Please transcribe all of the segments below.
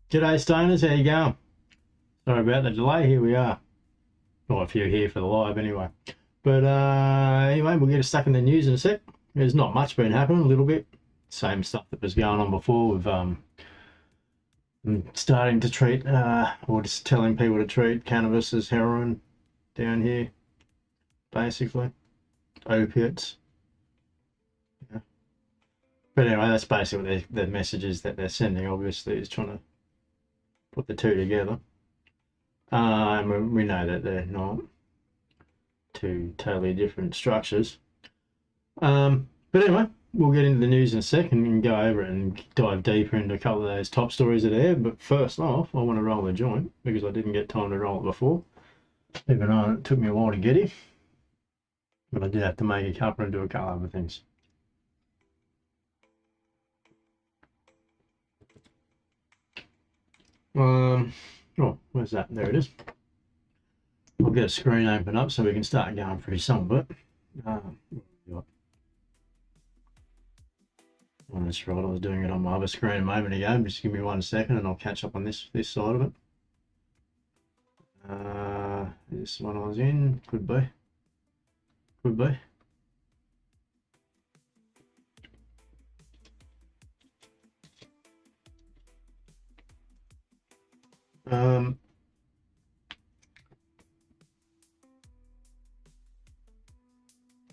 G'day stoners, how you going? Sorry about the delay, here we are. Well, if you're here for the live anyway. But anyway, we'll get stuck in the news in a sec. There's not much been happening, a little bit. Same stuff that was going on before with starting to treat, or just telling people to treat cannabis as heroin down here, basically. Opiates. Yeah. But anyway, that's basically the messages that they're sending, obviously, is trying to put the two together. And we know that they're not two totally different structures. But anyway, we'll get into the news in a second and go over it and dive deeper into a couple of those top stories that are there. But first off, I want to roll the joint because I didn't get time to roll it before. Even though it took me a while to get here. But I did have to make a couple and do a couple other things. Oh, where's that? There it is. I'll get a screen open up so we can start going through some of it. Oh, that's right. I was doing it on my other screen a moment ago. Just give me 1 second and I'll catch up on this side of it. This one I was in. Could be. Could be.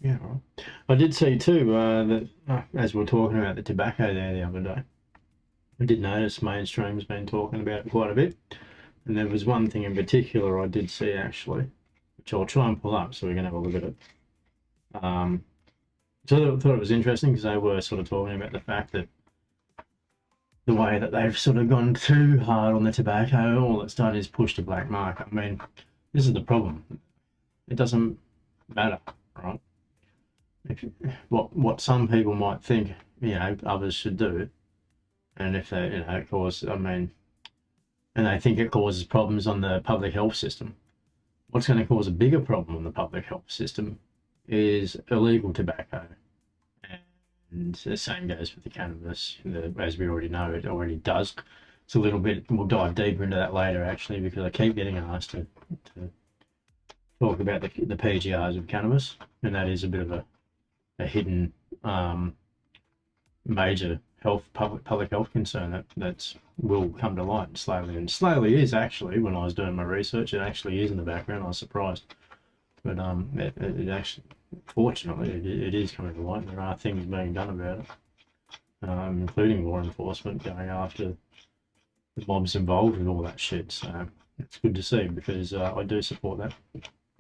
Yeah, right. I did see too that as we were talking about the tobacco there the other day, I did notice mainstream's been talking about it quite a bit, and there was one thing in particular I did see actually, which I'll try and pull up so we can have a look at it. So I thought it was interesting because they were sort of talking about the fact that the way that they've sort of gone too hard on the tobacco, all it's done is push the black market. I mean, this is the problem. It doesn't matter, right? What some people might think, others should do, and if they, of course, I mean, and they think it causes problems on the public health system. What's going to cause a bigger problem on the public health system is illegal tobacco, and the same goes with the cannabis. As we already know, it already does. It's a little bit. We'll dive deeper into that later, actually, because I keep getting asked to talk about the PGRs of cannabis, and that is a bit of a hidden major public health concern that will come to light slowly, and slowly is actually. When I was doing my research, it actually is in the background. I was surprised, but it actually, fortunately, it is coming to light. There are things being done about it, including law enforcement going after the mobs involved with all that shit. So it's good to see, because I do support that,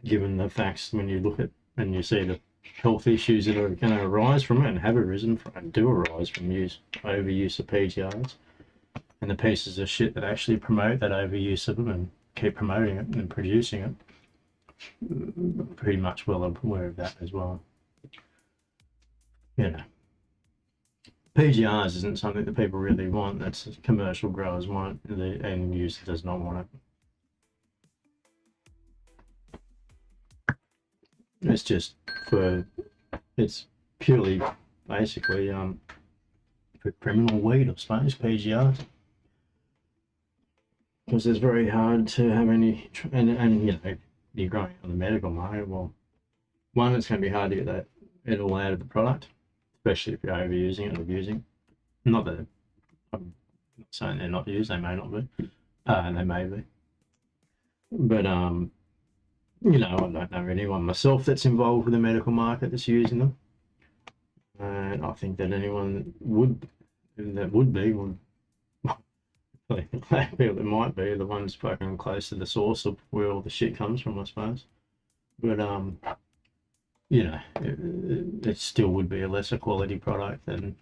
given the facts when you look at and you see the health issues that are going to arise from it and have arisen from and do arise from overuse of PGRs, and the pieces of shit that actually promote that overuse of them and keep promoting it and producing it. Pretty much well aware of that as well. PGRs isn't something that people really want. That's commercial growers want. The end user does not want it. It's just it's purely basically for criminal weed, I suppose, PGRs, because it's very hard to have any, and you're growing on the medical market. Well, one, it's going to be hard to get it all out of the product, especially if you're overusing it and abusing. Not that I'm not saying they're not used, they may not be, they may be, but I don't know anyone myself that's involved with the medical market that's using them, and I think that anyone that would be people that might be the ones fucking close to the source of where all the shit comes from, I suppose. But it still would be a lesser quality product than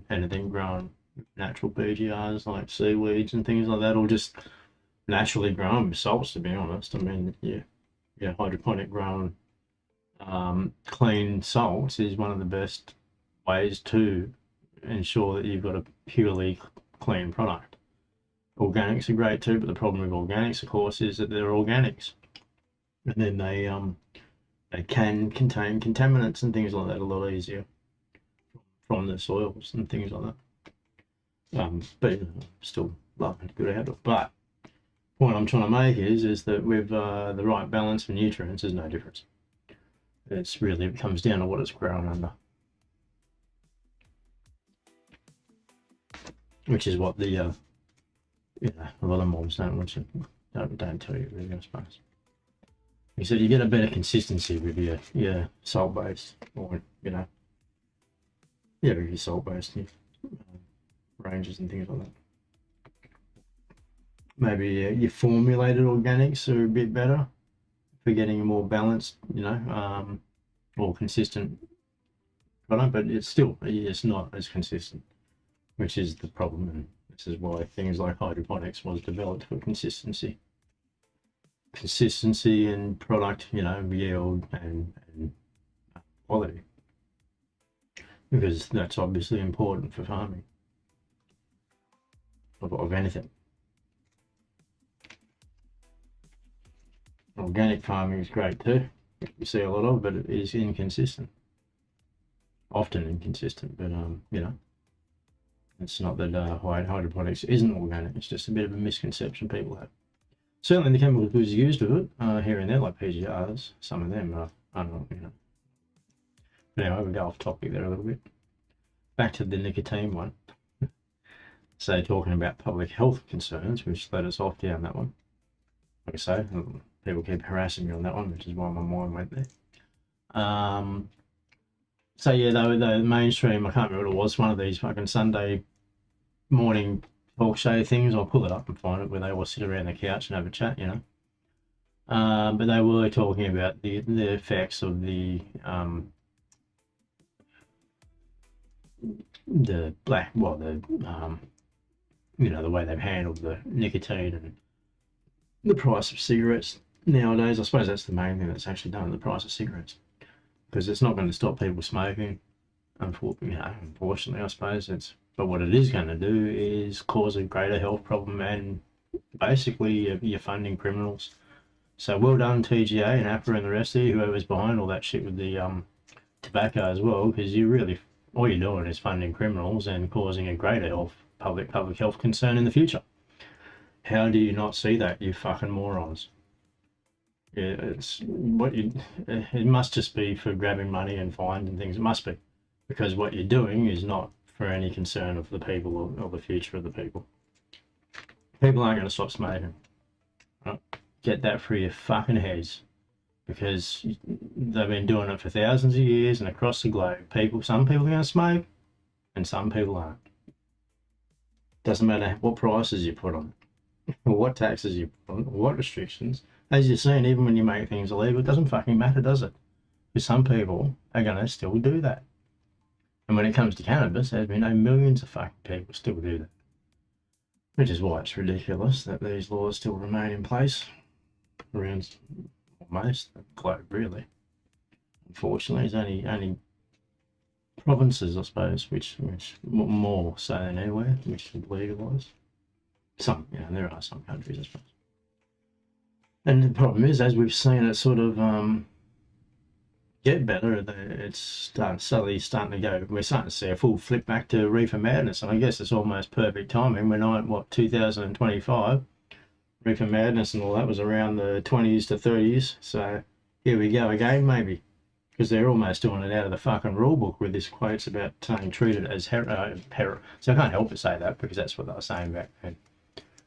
anything grown natural PGRs like seaweeds and things like that, or just naturally grown with salts, to be honest. I mean, hydroponic grown clean salts is one of the best ways to ensure that you've got a purely clean product. Organics are great too, but the problem with organics, of course, is that they're organics, and then they can contain contaminants and things like that a lot easier from the soils and things like that. But still lovely, good outdoor. But the point I'm trying to make is that with the right balance of nutrients, there's no difference. It's really, it comes down to what it's grown under, which is what the you know, a lot of mobs don't want to don't tell you really, I suppose. He said you get a better consistency with your salt based, or you know, yeah, with your salt based ranges and things like that. Maybe your formulated organics are a bit better for getting a more balanced, you know, more consistent product, but it's not as consistent, which is the problem, and this is why things like hydroponics was developed for consistency and product, you know, yield and quality, because that's obviously important for farming of anything. Organic farming is great too. You see a lot of, but it is inconsistent. Often inconsistent, but you know, it's not that hydroponics isn't organic. It's just a bit of a misconception people have. Certainly, the chemicals used with it here and there, like PGRs, some of them are, I don't know, you know. But anyway, we go off topic there a little bit. Back to the nicotine one. So talking about public health concerns, which led us off down that one. Like I say, people keep harassing me on that one, which is why my mind went there. So yeah, the mainstream, I can't remember what it was, one of these fucking Sunday morning talk show things. I'll pull it up and find it, where they all sit around the couch and have a chat, you know. But they were talking about the effects of the black, well, you know, the way they've handled the nicotine and the price of cigarettes nowadays. I suppose that's the main thing that's actually done, the price of cigarettes, because it's not going to stop people smoking, unfortunately, I suppose. But what it is going to do is cause a greater health problem, and basically you're funding criminals. So well done TGA and APRA and the rest of you, whoever's behind all that shit with the tobacco as well, because all you're doing is funding criminals and causing a greater public health concern in the future. How do you not see that, you fucking morons? Yeah, it must just be for grabbing money and fines and things. It must be, because what you're doing is not for any concern of the people or the future of the people. People aren't going to stop smoking. Right? Get that through your fucking heads, because they've been doing it for thousands of years and across the globe. Some people are going to smoke and some people aren't. Doesn't matter what prices you put on it, or what taxes you put on it, or what restrictions. As you're seeing, even when you make things illegal, it doesn't fucking matter, does it? Because some people are going to still do that. And when it comes to cannabis, there's been millions of fucking people still do that. Which is why it's ridiculous that these laws still remain in place around almost the globe, really. Unfortunately, there's only provinces, I suppose, which more so than anywhere, which should legalise. Some, you know, there are some countries, I suppose. And the problem is, as we've seen it sort of get better, it's suddenly starting to go. We're starting to see a full flip back to Reefer Madness, and I guess it's almost perfect timing. We're not, 2025. Reefer Madness and all that was around the 20s to 30s, so here we go again, maybe, because they're almost doing it out of the fucking rule book with this quotes about saying treat it as heroin. So I can't help but say that, because that's what they were saying back then.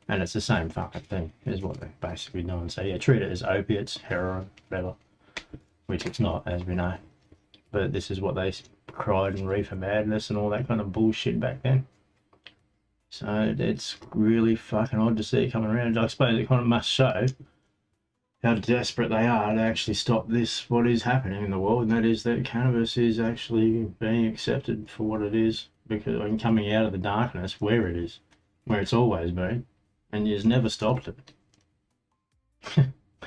And it's the same fucking thing, is what they're basically doing. So yeah, treat it as opiates, heroin, whatever, which it's not, as we know. But this is what they cried in Reefer Madness and all that kind of bullshit back then. So it's really fucking odd to see it coming around. I suppose it kind of must show how desperate they are to actually stop this, what is happening in the world, and that is that cannabis is actually being accepted for what it is, because I'm coming out of the darkness where it is, where it's always been, and you've never stopped it.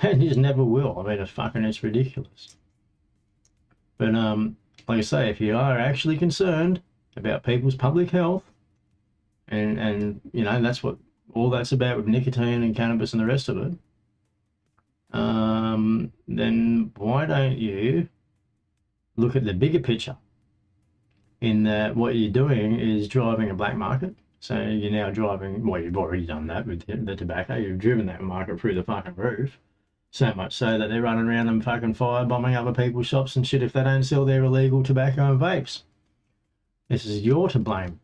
And you never will. I mean, it's ridiculous. But like I say, if you are actually concerned about people's public health, and you know, that's what all that's about with nicotine and cannabis and the rest of it, then why don't you look at the bigger picture, in that what you're doing is driving a black market, So you're now driving, well, you've already done that with the tobacco, you've driven that market through the fucking roof. So much so that they're running around and fucking firebombing other people's shops and shit if they don't sell their illegal tobacco and vapes. This is you're to blame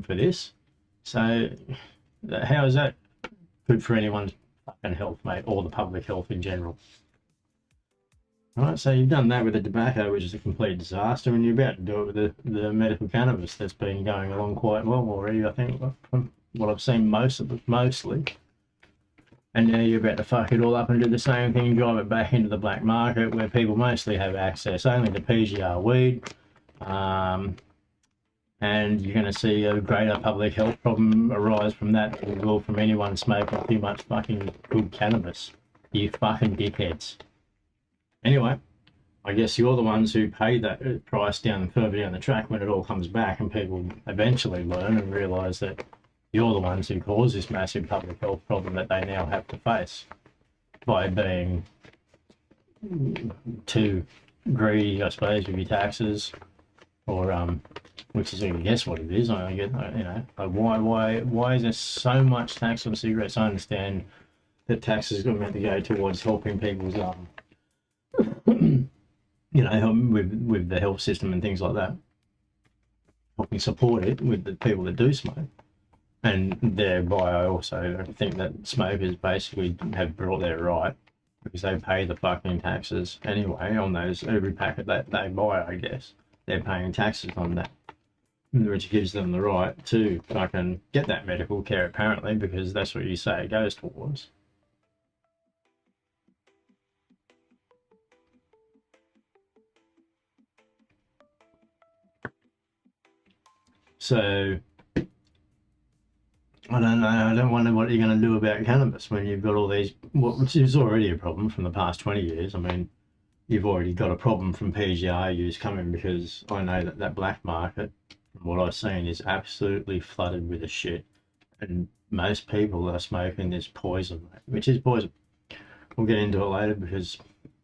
for this. So how is that good for anyone's fucking health, mate, or the public health in general? Right, so you've done that with the tobacco, which is a complete disaster, and you're about to do it with the medical cannabis that's been going along quite well already, I think, from what I've seen mostly. And now you're about to fuck it all up and do the same thing, drive it back into the black market where people mostly have access only to PGR weed. And you're going to see a greater public health problem arise from that than will from anyone smoking too much fucking good cannabis. You fucking dickheads. Anyway, I guess you're the ones who pay that price down further down the track when it all comes back and people eventually learn and realise that you're the ones who cause this massive public health problem that they now have to face by being too greedy, I suppose, with your taxes, or which is, I guess, what it is. I get, you know, like why is there so much tax on cigarettes? I understand that taxes are meant to go towards helping people's you know, help with the health system and things like that, helping support it with the people that do smoke. And thereby I also think that smokers basically have brought their right because they pay the fucking taxes anyway on those, every packet that they buy, I guess. They're paying taxes on that, which gives them the right to fucking get that medical care apparently, because that's what you say it goes towards. So I don't know. I don't wonder what you're going to do about cannabis when you've got all these, which is already a problem from the past 20 years. I mean, you've already got a problem from PGR use coming because I know that black market, from what I've seen, is absolutely flooded with the shit. And most people are smoking this poison, which is poison. We'll get into it later because,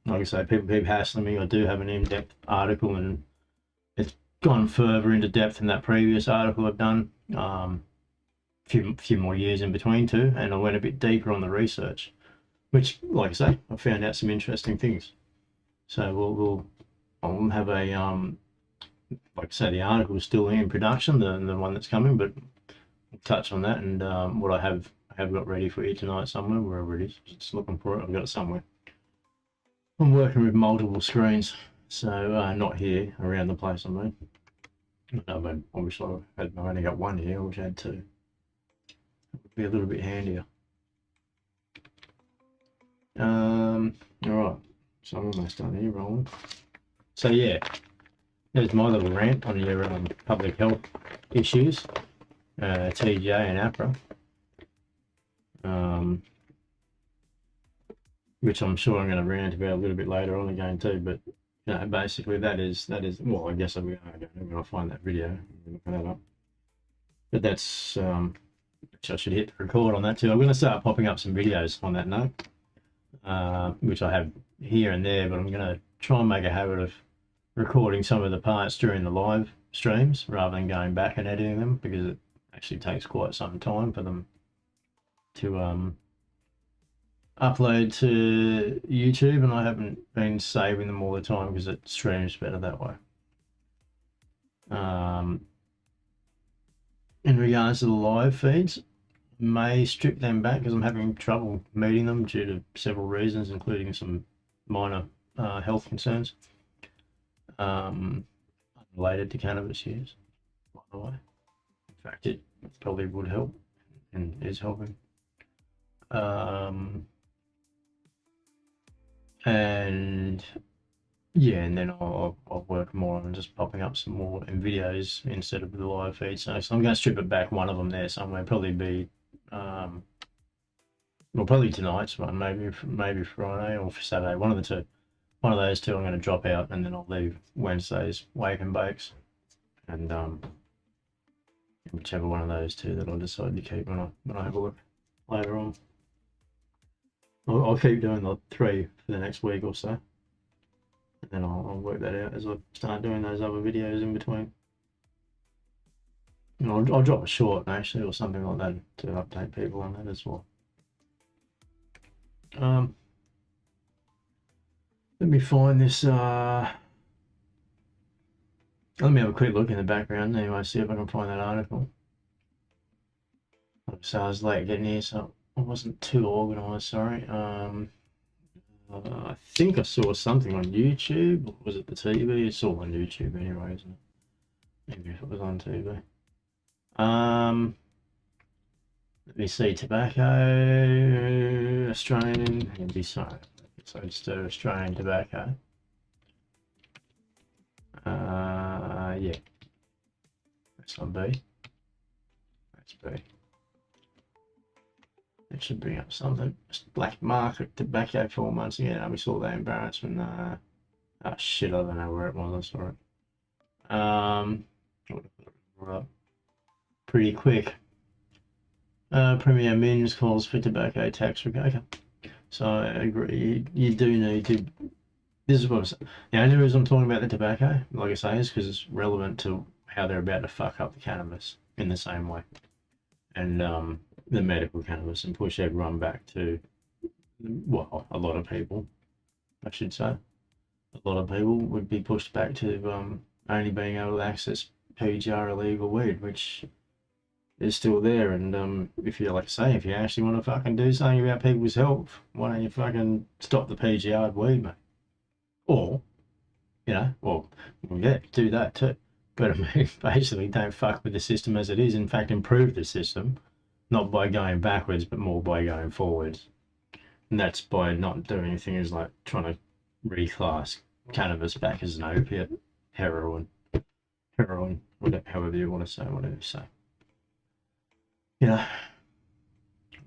like I say, people keep hassling me. I do have an in-depth article and it's gone further into depth than that previous article I've done. Few more years in between too, and I went a bit deeper on the research, which, like I say, I found out some interesting things. So I'll have a like I say, the article is still in production, the one that's coming, but I'll touch on that and what I have got ready for you tonight somewhere, wherever it is. Just looking for it. I've got it somewhere. I'm working with multiple screens, so not here, around the place. I mean, obviously I've only got one here. I wish I had two. Be a little bit handier. All right, so I'm almost done here, rolling. So yeah, there's my little rant on your public health issues, TJ and APRA, which I'm sure I'm going to rant about a little bit later on again too. But you know, basically that is well, I guess I'm going to find that video, look that up. But that's which I should hit record on that too. I'm going to start popping up some videos on that note, which I have here and there, but I'm going to try and make a habit of recording some of the parts during the live streams rather than going back and editing them, because it actually takes quite some time for them to upload to YouTube, and I haven't been saving them all the time because it streams better that way. In regards to the live feeds, may strip them back because I'm having trouble meeting them due to several reasons, including some minor health concerns unrelated to cannabis use, by the way. In fact, it probably would help and is helping. And yeah, and then I'll work more on just popping up some more in videos instead of the live feed. So I'm going to strip it back, one of them there somewhere, probably be well, probably tonight's one, maybe Friday or Saturday, one of the two. One of those two I'm going to drop out, and then I'll leave Wednesday's wake and bakes, and whichever one of those two that I decide to keep when I have a look later on. I'll keep doing the 3 for the next week or so, and then I'll work that out as I start doing those other videos in between. I'll drop a short actually or something like that to update people on that as well. Let me find this. Let me have a quick look in the background anyway, see if I can find that article. So I was late getting here, so I wasn't too organised. Sorry. I think I saw something on YouTube. Was it the TV? It's all on YouTube anyway, isn't it? Maybe if it was on TV. Let me see. Tobacco, Australian, and be so just do Australian tobacco. Yeah. That's on B. That's B. It should bring up something. Black market tobacco 4 months ago. We saw that embarrassment. Oh shit, I don't know where it was. I saw it. Right. Pretty quick. Premier Mins calls for tobacco tax recovery. So I agree. You do need to. This is what I'm saying. The only reason I'm talking about the tobacco, like I say, is because it's relevant to how they're about to fuck up the cannabis in the same way, and the medical cannabis, and push everyone back to, well, a lot of people, I should say, a lot of people would be pushed back to only being able to access PGR illegal weed, which is still there. And if you, like I say, if you actually want to fucking do something about people's health, why don't you fucking stop the PGR weed, mate? Or, well, yeah, do that too. But I mean, basically, don't fuck with the system as it is. In fact, improve the system, not by going backwards, but more by going forwards. And that's by not doing things like trying to reclass cannabis back as an opiate, heroin, whatever, however you want to say, whatever you say.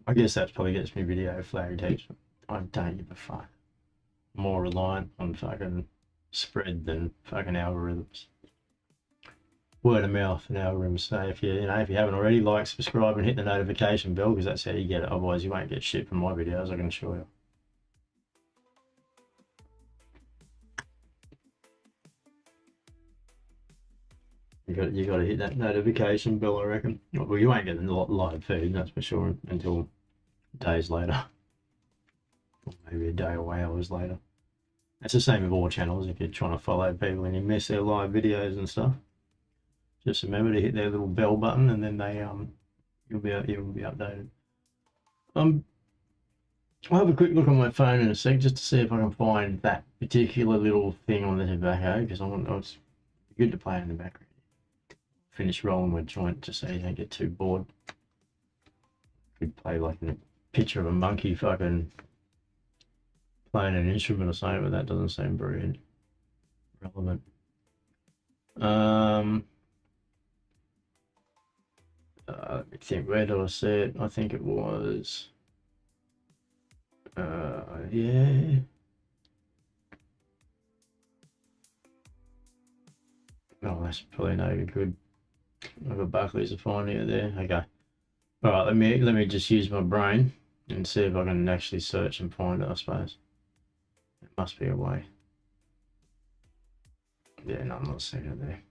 I guess that probably gets me video flagged heaps. I don't give a fuck. More reliant on fucking spread than fucking algorithms. Word of mouth and algorithms say if you haven't already, like, subscribe and hit the notification bell, because that's how you get it. Otherwise you won't get shit from my videos, I can assure you. You got to hit that notification bell, I reckon. Well, you won't get the live feed, that's for sure, until days later, or maybe a day or hours later. It's the same with all channels. If you're trying to follow people and you miss their live videos and stuff, just remember to hit their little bell button, and then they you'll be updated. I'll have a quick look on my phone in a sec just to see if I can find that particular little thing on the tobacco, because it's good to play in the background. Finish rolling my joint just so you don't get too bored. Could play like a picture of a monkey fucking playing an instrument or something, but that doesn't seem very relevant. Let me think, where do I see it? I think it was, yeah. Oh, that's probably no good. I've got Buckley's to find it there. Okay. All right, let me just use my brain and see if I can actually search and find it, I suppose. There must be a way. Yeah, no, I'm not seeing it there.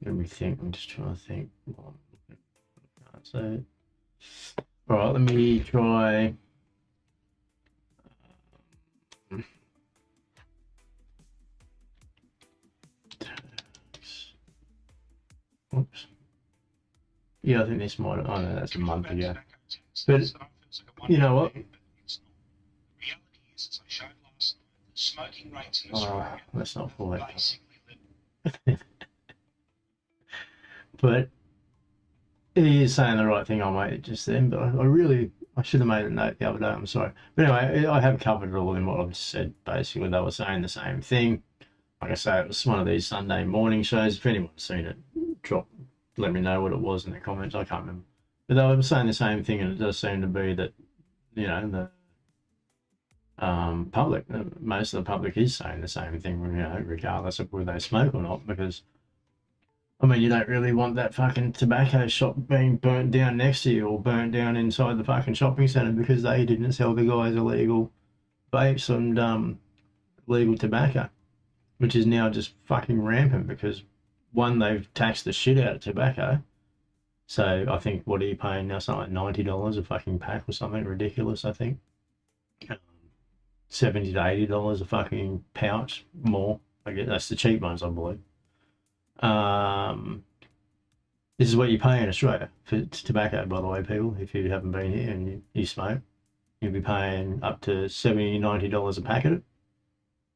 Let me think. I'm just trying to think. I can't say it. All right, let me try. Oops. Yeah, I think this might. Oh no, that's a month ago. But you know what? Oh, let's not pull that. But he is saying the right thing, I made it just then. But I should have made a note the other day. I'm sorry. But anyway, I have covered it all in what I've just said. Basically, they were saying the same thing. Like I say, it was one of these Sunday morning shows. If anyone's seen it, let me know what it was in the comments. I can't remember. But they were saying the same thing, and it does seem to be that, the public, most of the public is saying the same thing, regardless of whether they smoke or not, because, I mean, you don't really want that fucking tobacco shop being burnt down next to you, or burnt down inside the fucking shopping centre because they didn't sell the guys illegal vapes and legal tobacco. which is now just fucking rampant because one, they've taxed the shit out of tobacco. So I think, what are you paying now? Something like $90 a fucking pack or something ridiculous, I think. $70 to $80 a fucking pouch more. I guess that's the cheap ones, I believe. This is what you pay in Australia for tobacco, by the way, people. If you haven't been here and you smoke, you'll be paying up to $70, $90 a packet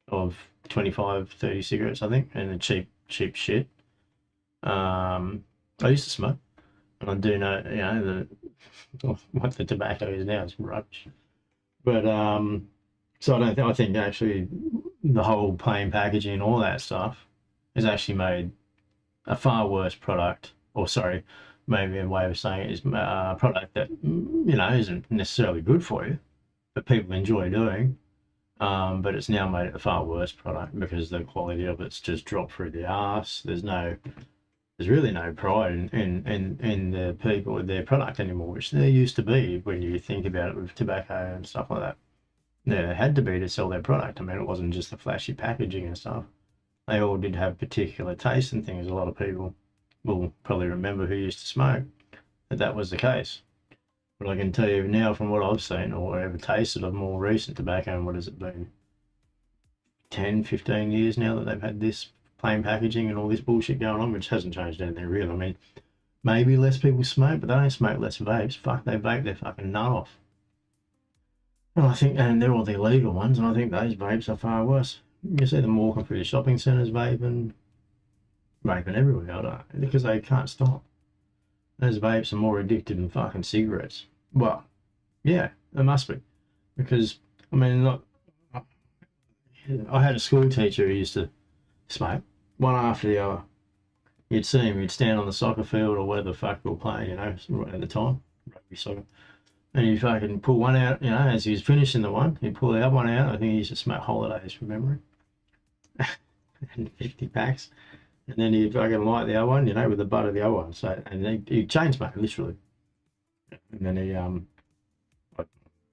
of 25, 30 cigarettes, I think, and the cheap shit. I used to smoke, and I do know, you know, what the tobacco is now is rubbish. But so I think actually the whole plain packaging and all that stuff has actually made a far worse product, or sorry, maybe a way of saying it is a product that, you know, isn't necessarily good for you, but people enjoy doing. But it's now made it a far worse product because the quality of it's just dropped through the arse. There's really no pride in the people with their product anymore, which there used to be when you think about it with tobacco and stuff like that. There had to be to sell their product. I mean, it wasn't just the flashy packaging and stuff. They all did have particular tastes and things. A lot of people will probably remember who used to smoke that was the case. But I can tell you now from what I've seen or ever tasted of more recent tobacco, and what has it been, 10, 15 years now that they've had this plain packaging and all this bullshit going on, which hasn't changed anything real. I mean, maybe less people smoke, but they don't smoke less vapes. Fuck, they vape their fucking nut off. And I think, and they're all the illegal ones, and I think those vapes are far worse. You see them walking through the shopping centres vaping everywhere, I don't, because they can't stop. Those vapes are more addictive than fucking cigarettes. Well, yeah, they must be. Because, I mean, look, I had a school teacher who used to smoke, one after the other. You'd see him, he'd stand on the soccer field or whatever the fuck we were playing, you know, right at the time, rugby soccer. And he'd fucking pull one out, you know, as he was finishing the one, he'd pull the other one out. I think he used to smoke Holidays from memory. And 50 packs. And then he'd fucking light the other one, you know, with the butt of the other one. So, and he'd chain smoke, literally. And then I'm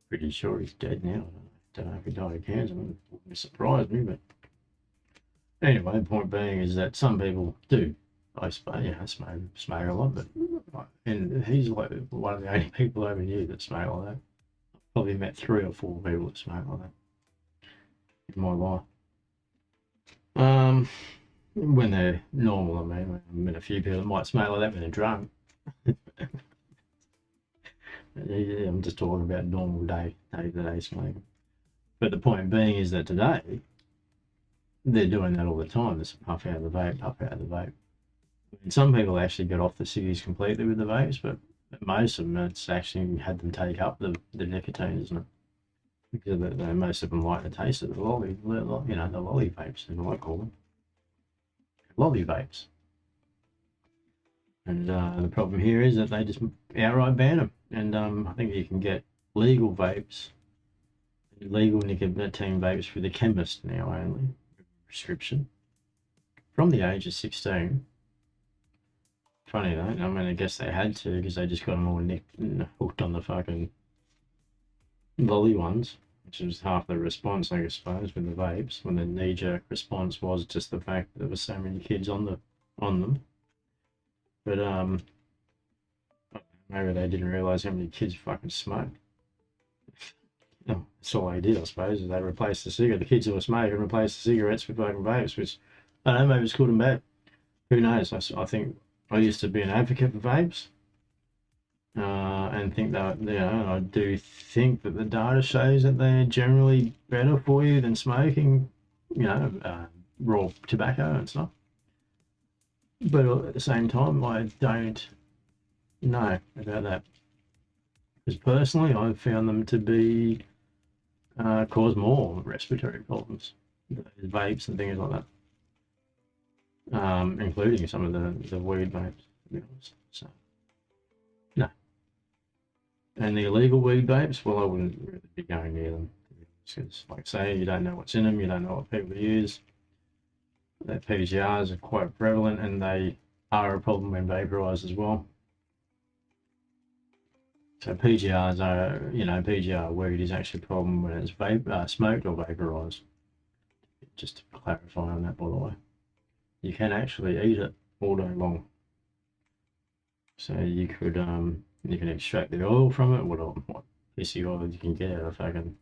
pretty sure he's dead now. I don't know if he died of cancer. It wouldn't surprise me, but anyway, the point being is that some people do. I suppose, you know, smoke a lot, but and he's like one of the only people I ever knew that smoked like that. I've probably met 3 or 4 people that smoke like that in my life. When they're normal, I mean, I met a few people that might smoke like that when they're drunk. Yeah, I'm just talking about normal day-to-day smoking. But the point being is that today, they're doing that all the time. There's puff out of the vape, puff out of the vape. And some people actually get off the ciggies completely with the vapes, but most of them, it's actually had them take up the nicotine, isn't it? Because most of them like the taste of the lolly, you know, the lolly vapes, as I call them. Lolly vapes. And the problem here is that they just outright ban them. And I think you can get legal vapes, legal nicotine vapes through the chemist now only, prescription, from the age of 16. Funny though, I mean, I guess they had to because they just got them all hooked on the fucking lolly ones, which was half the response, I suppose, with the vapes, when the knee-jerk response was just the fact that there were so many kids on them. But maybe they didn't realise how many kids fucking smoked. No, that's all they did, I suppose, is they replaced the cigarette. The kids who were smoking replaced the cigarettes with fucking vapes, which, I don't know, maybe it's good and bad. Who knows? I think I used to be an advocate for vapes. And think that, you know, I do think that the data shows that they're generally better for you than smoking, you know, raw tobacco and stuff. But at the same time, I don't know about that. Because personally, I've found them to be cause more respiratory problems, vapes and things like that, including some of the weed vapes, to be honest. So, no. And the illegal weed vapes, well, I wouldn't really be going near them. Because, like I say, you don't know what's in them, you don't know what people use. Their PGRs are quite prevalent, and they are a problem when vaporised as well. So PGRs are, you know, PGR weed is actually a problem when it's smoked or vaporised. just to clarify on that, by the way, you can actually eat it all day long. So you could you can extract the oil from it. What pissy oil you can get out of fucking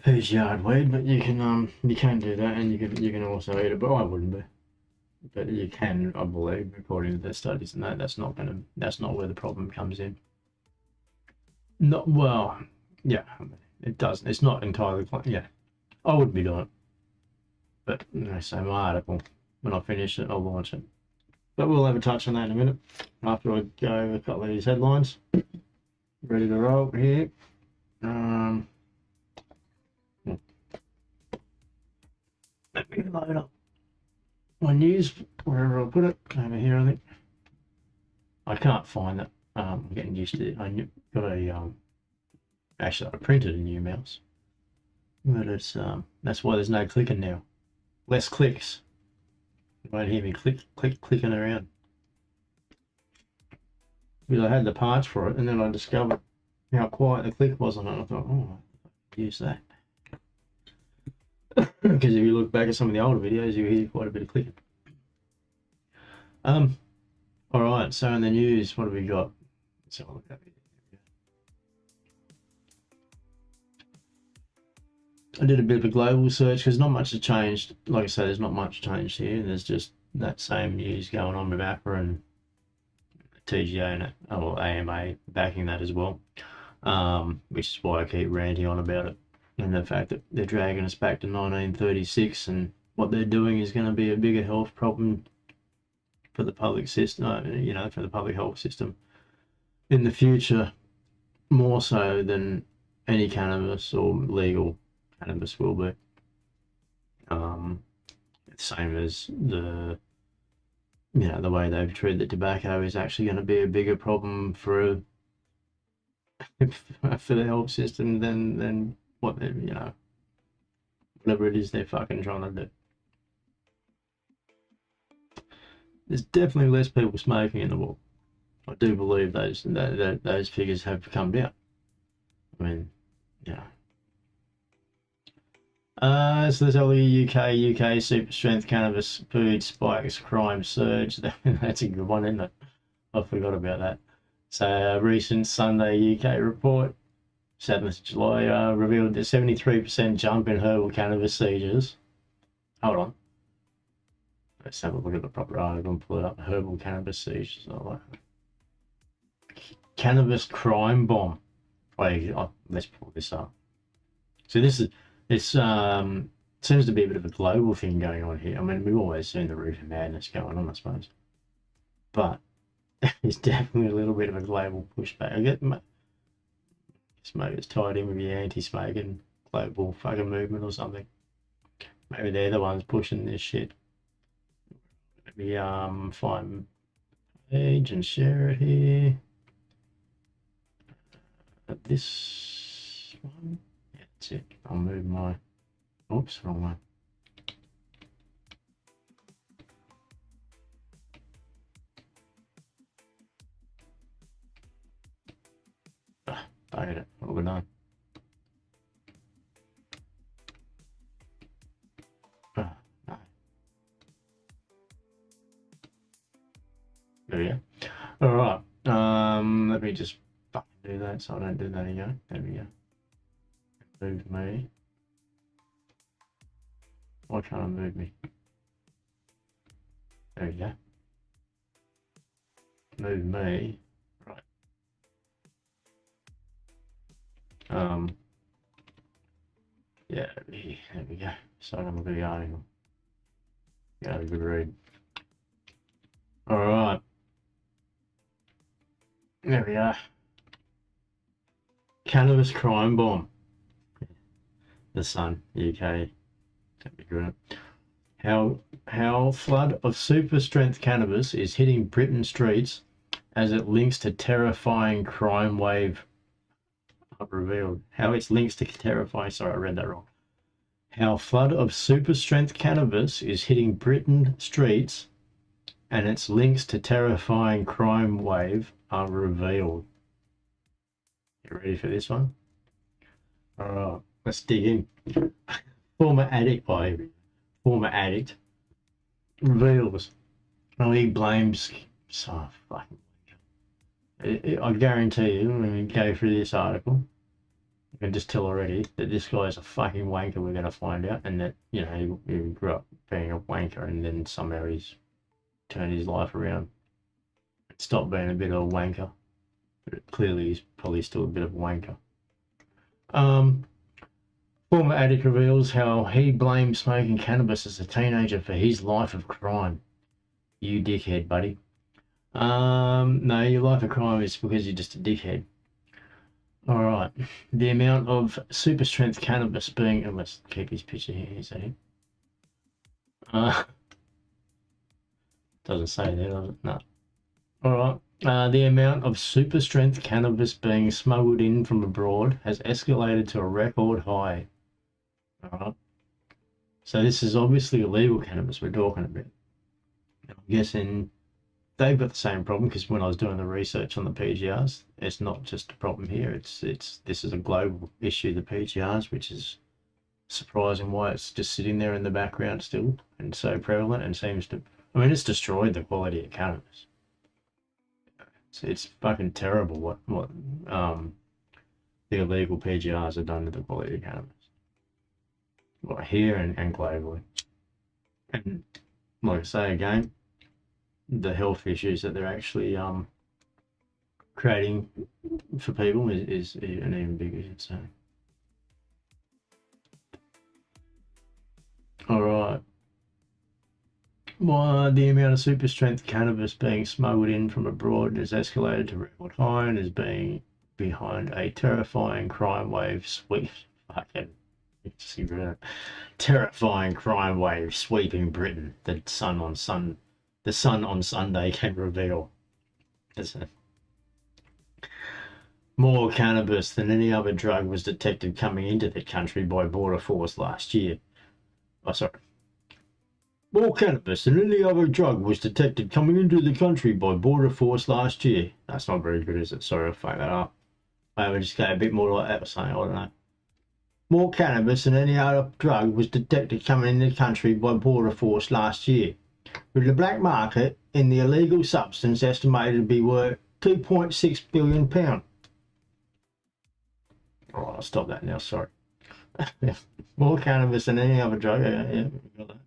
PGR weed, but you can do that, and you can also eat it. But I wouldn't be. But you can, I believe, according to the studies, and that's not where the problem comes in. Not well, yeah, it doesn't. It's not entirely, yeah. I wouldn't be doing it, but so my article, when I finish it, I'll launch it. But we'll have a touch on that in a minute after I go over a couple of these headlines. Ready to roll here. Let me load up my news wherever I put it. Over here, I think. I can't find it. I'm getting used to it. I got a actually I printed a new mouse, but it's that's why there's no clicking now. Less clicks. You won't hear me clicking around. Because I had the parts for it, and then I discovered how quiet the click was on it. I thought, oh, use that. Because if you look back at some of the older videos, you hear quite a bit of clicking. All right. So in the news, what have we got? Let's have a look at it. I did a bit of a global search because not much has changed. Like I said, there's not much changed here. There's just that same news going on with APRA and TGA and AMA backing that as well, which is why I keep ranting on about it, and the fact that they're dragging us back to 1936, and what they're doing is going to be a bigger health problem for the public system, for the public health system in the future, more so than any cannabis or legal cannabis will be. Same as the way they've treated the tobacco is actually going to be a bigger problem for the health system than what they whatever it is they're fucking trying to do. There's definitely less people smoking in the world. I do believe those figures have come down. I mean, so there's UK super strength cannabis food spikes crime surge. That's a good one, isn't it? I forgot about that. So a recent Sunday UK report, 7th July, revealed a 73% jump in herbal cannabis seizures. Hold on. Let's have a look at the proper article and pull it up. Herbal cannabis seizures. Cannabis crime bomb. Let's pull this up. So this seems to be a bit of a global thing going on here. I mean, we've always seen the Reefer Madness going on, I suppose. But it's definitely a little bit of a global pushback. I guess maybe it's tied in with the anti-smoking global fucking movement or something. Maybe they're the ones pushing this shit. Let me find page and share it here. This one. Yeah, that's it. I'll move my. Oops, wrong one. I hit it. What have we done? No. There we go. All right. Let me just fucking do that so I don't do that again. There we go. Move me. Why can't I move me? There we go. Move me. Right. Yeah, there we go. So I'm look at the article. Yeah, have a good read. All right. There we are. Cannabis crime bomb. The Sun, UK. That'd be good. How flood of super strength cannabis is hitting Britain streets as it links to terrifying crime wave revealed. How its links to terrifying. Sorry, I read that wrong. How flood of super strength cannabis is hitting Britain streets and its links to terrifying crime wave are revealed. You ready for this one? All right, let's dig in. Former addict, former addict reveals. Oh, he blames. So fucking. I guarantee you, when we go through this article, I can just tell already that this guy's a fucking wanker. We're going to find out, and that he grew up being a wanker, and then somehow he's turned his life around, stopped being a bit of a wanker, but clearly he's probably still a bit of a wanker. Former addict reveals how he blamed smoking cannabis as a teenager for his life of crime. You dickhead, buddy. No, your life of crime is because you're just a dickhead. All right. The amount of super strength cannabis being, and let's keep his picture here. Is that him? Doesn't say there, does it? No. All right. The amount of super strength cannabis being smuggled in from abroad has escalated to a record high. All right. So this is obviously illegal cannabis we're talking about. I'm guessing they've got the same problem, because when I was doing the research on the PGRs, it's not just a problem here. This is a global issue, the PGRs, which is surprising why it's just sitting there in the background still and so prevalent, and seems to. I mean, it's destroyed the quality of cannabis. It's fucking terrible what the illegal PGRs have done to the quality of cannabis. Well, here and globally. And like I say again, the health issues that they're actually creating for people is an even bigger concern. All right. Well, the amount of super strength cannabis being smuggled in from abroad has escalated to record high and is being behind a terrifying crime wave sweep. Fucking terrifying crime wave sweeping Britain. The Sun on Sunday can reveal. More cannabis than any other drug was detected coming into the country by Border Force last year. Oh, sorry. More cannabis than any other drug was detected coming into the country by Border Force last year. That's not very good, is it? Sorry, I'll fuck that up. I would just go a bit more like that or something, I don't know. More cannabis than any other drug was detected coming into the country by Border Force last year, with the black market in the illegal substance estimated to be worth £2.6 billion. All right, I'll stop that now, sorry. More cannabis than any other drug. Yeah, got that.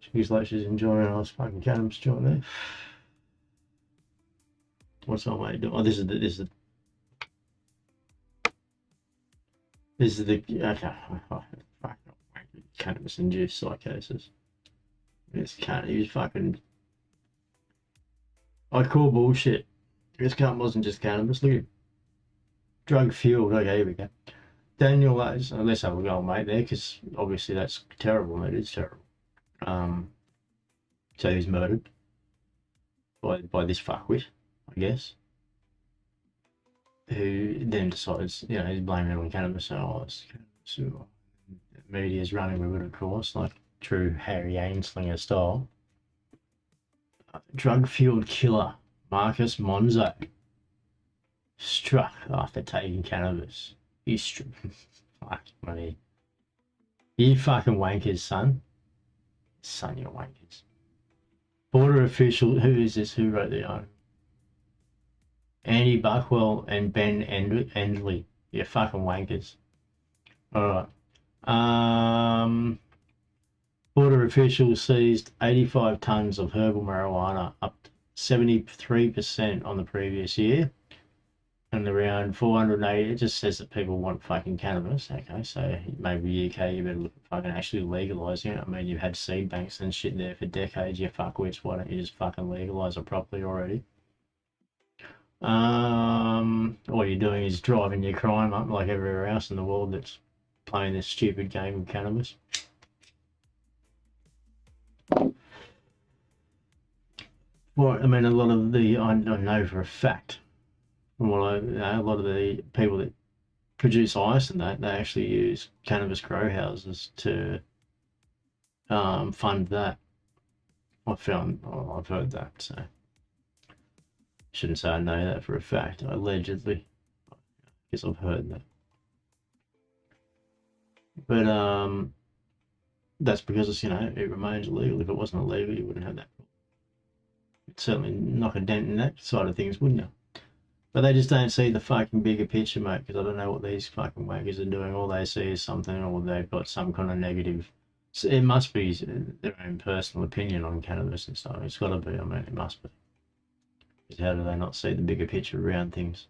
She's like she's enjoying a nice fucking cannabis joint there. What's our mate doing? Oh, this is the okay. Cannabis induced psychosis. This can't use fucking. I call bullshit. This cunt wasn't just cannabis. Look at it. Drug fueled. Okay, here we go. Daniel, let's have a go, mate, there, because obviously that's terrible. It is terrible. So he's murdered by this fuckwit, I guess, who then decides, he's blaming it on cannabis. So, the media's running with it, of course, like true Harry Ainslinger style. Drug-fueled killer Marcus Monzo struck after taking cannabis. He's fuck money. You fucking wankers, son. Son, you're wankers. Border official, who is this? Who wrote the article? Andy Buckwell and Ben Endley. You fucking wankers. All right. Border officials seized 85 tons of herbal marijuana, up 73% on the previous year. And around 480, it just says that people want fucking cannabis. Okay, so maybe UK, you better look at fucking actually legalising it. I mean, you've had seed banks and shit there for decades, you fuckwits. Why don't you just fucking legalise it properly already? All you're doing is driving your crime up like everywhere else in the world that's playing this stupid game of cannabis. Well, I mean, a lot of I know for a fact, from what I know, a lot of the people that produce ice and that, they actually use cannabis grow houses to fund that. I've heard that, so shouldn't say I know that for a fact. Allegedly, I guess I've heard that. But that's because it's, it remains illegal. If it wasn't illegal, you wouldn't have that. It'd certainly knock a dent in that side of things, wouldn't you? But they just don't see the fucking bigger picture, mate, because I don't know what these fucking wankers are doing. All they see is something, or they've got some kind of negative. So it must be their own personal opinion on cannabis and stuff. It's got to be. I mean, it must be. Because how do they not see the bigger picture around things?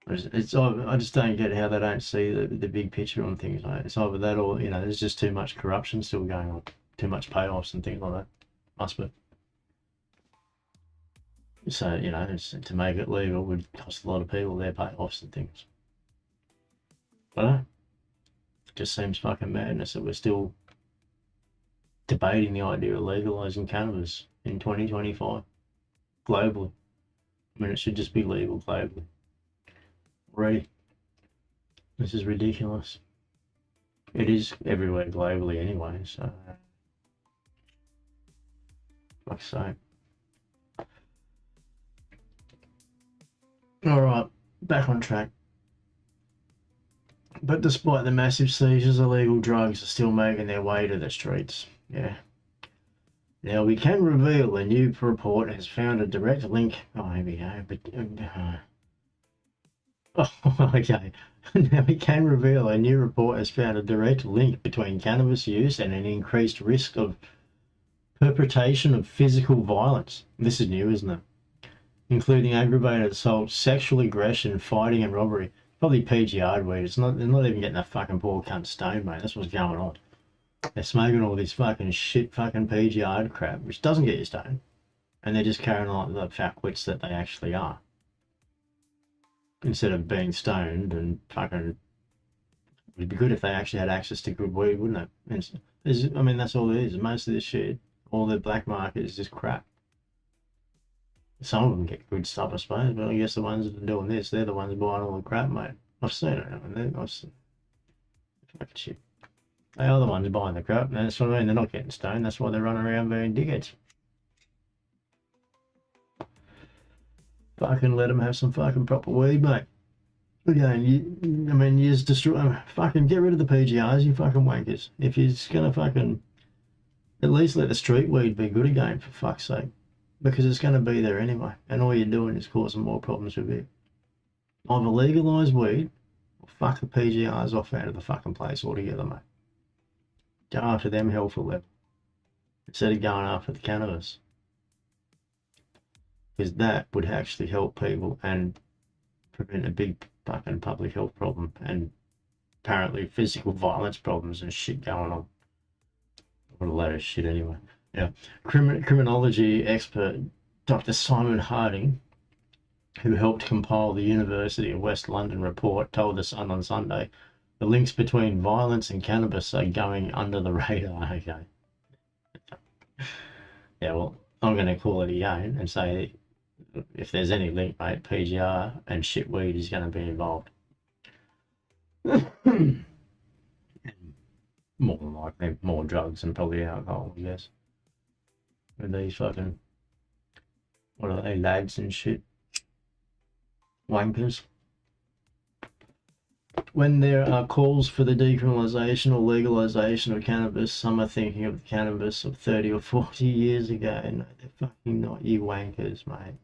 I just don't get how they don't see the big picture on things, mate. It's either that or, there's just too much corruption still going on. Too much payoffs and things like that. Must be. So, to make it legal would cost a lot of people their payoffs and things. But it just seems fucking madness that we're still debating the idea of legalising cannabis in 2025 globally. I mean, it should just be legal globally. Already. This is ridiculous. It is everywhere globally anyway, so. Fuck's sake. Alright, back on track. But despite the massive seizures, illegal drugs are still making their way to the streets. Yeah. Now, we can reveal a new report has found a direct link. Oh, here we go. Oh, okay. Now, we can reveal a new report has found a direct link between cannabis use and an increased risk of perpetration of physical violence. This is new, isn't it? Including aggravated assault, sexual aggression, fighting, and robbery. Probably PGR weed. They're not even getting that fucking poor cunt stoned, mate. That's what's going on. They're smoking all this fucking shit fucking PGR crap, which doesn't get you stoned. And they're just carrying on like the fat wits that they actually are. Instead of being stoned and fucking... It'd be good if they actually had access to good weed, wouldn't it? I mean, that's all it is. Most of this shit, all the black market is just crap. Some of them get good stuff, I suppose, but I guess the ones that are doing this, they're the ones buying all the crap, mate. I've seen it, I've seen fucking shit. They are the ones buying the crap, and that's what I mean, they're not getting stoned, that's why they're running around being dickheads. Fucking let them have some fucking proper weed, mate. Again, you just destroy, fucking get rid of the PGRs, you fucking wankers. If you're just gonna fucking, at least let the street weed be good again, for fuck's sake. Because it's going to be there anyway, and all you're doing is causing more problems with it. Either legalise weed, or fuck the PGRs off out of the fucking place altogether, mate. Go after them hell for level, instead of going after the cannabis. Because that would actually help people and prevent a big fucking public health problem, and apparently physical violence problems and shit going on. What a load of shit anyway. Yeah, criminology expert Dr. Simon Harding, who helped compile the University of West London report, told The Sun on Sunday the links between violence and cannabis are going under the radar. Okay. Yeah, well, I'm going to call it again and say if there's any link, mate, PGR and shit weed is going to be involved. More than likely, more drugs and probably alcohol, I guess. With these fucking, what are they, lads and shit, wankers. When there are calls for the decriminalisation or legalisation of cannabis, some are thinking of the cannabis of 30 or 40 years ago. No, they're fucking not, you wankers, mate.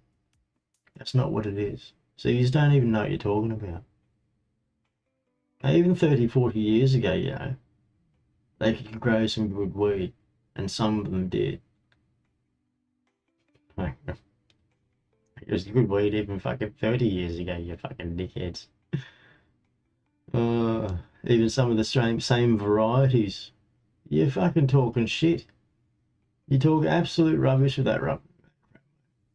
That's not what it is. So you just don't even know what you're talking about. Now, even 30, 40 years ago, they could grow some good weed, and some of them did. It was good weed even fucking 30 years ago, you fucking dickheads. Even some of the same varieties. You're fucking talking shit. You talk absolute rubbish with that rubbish.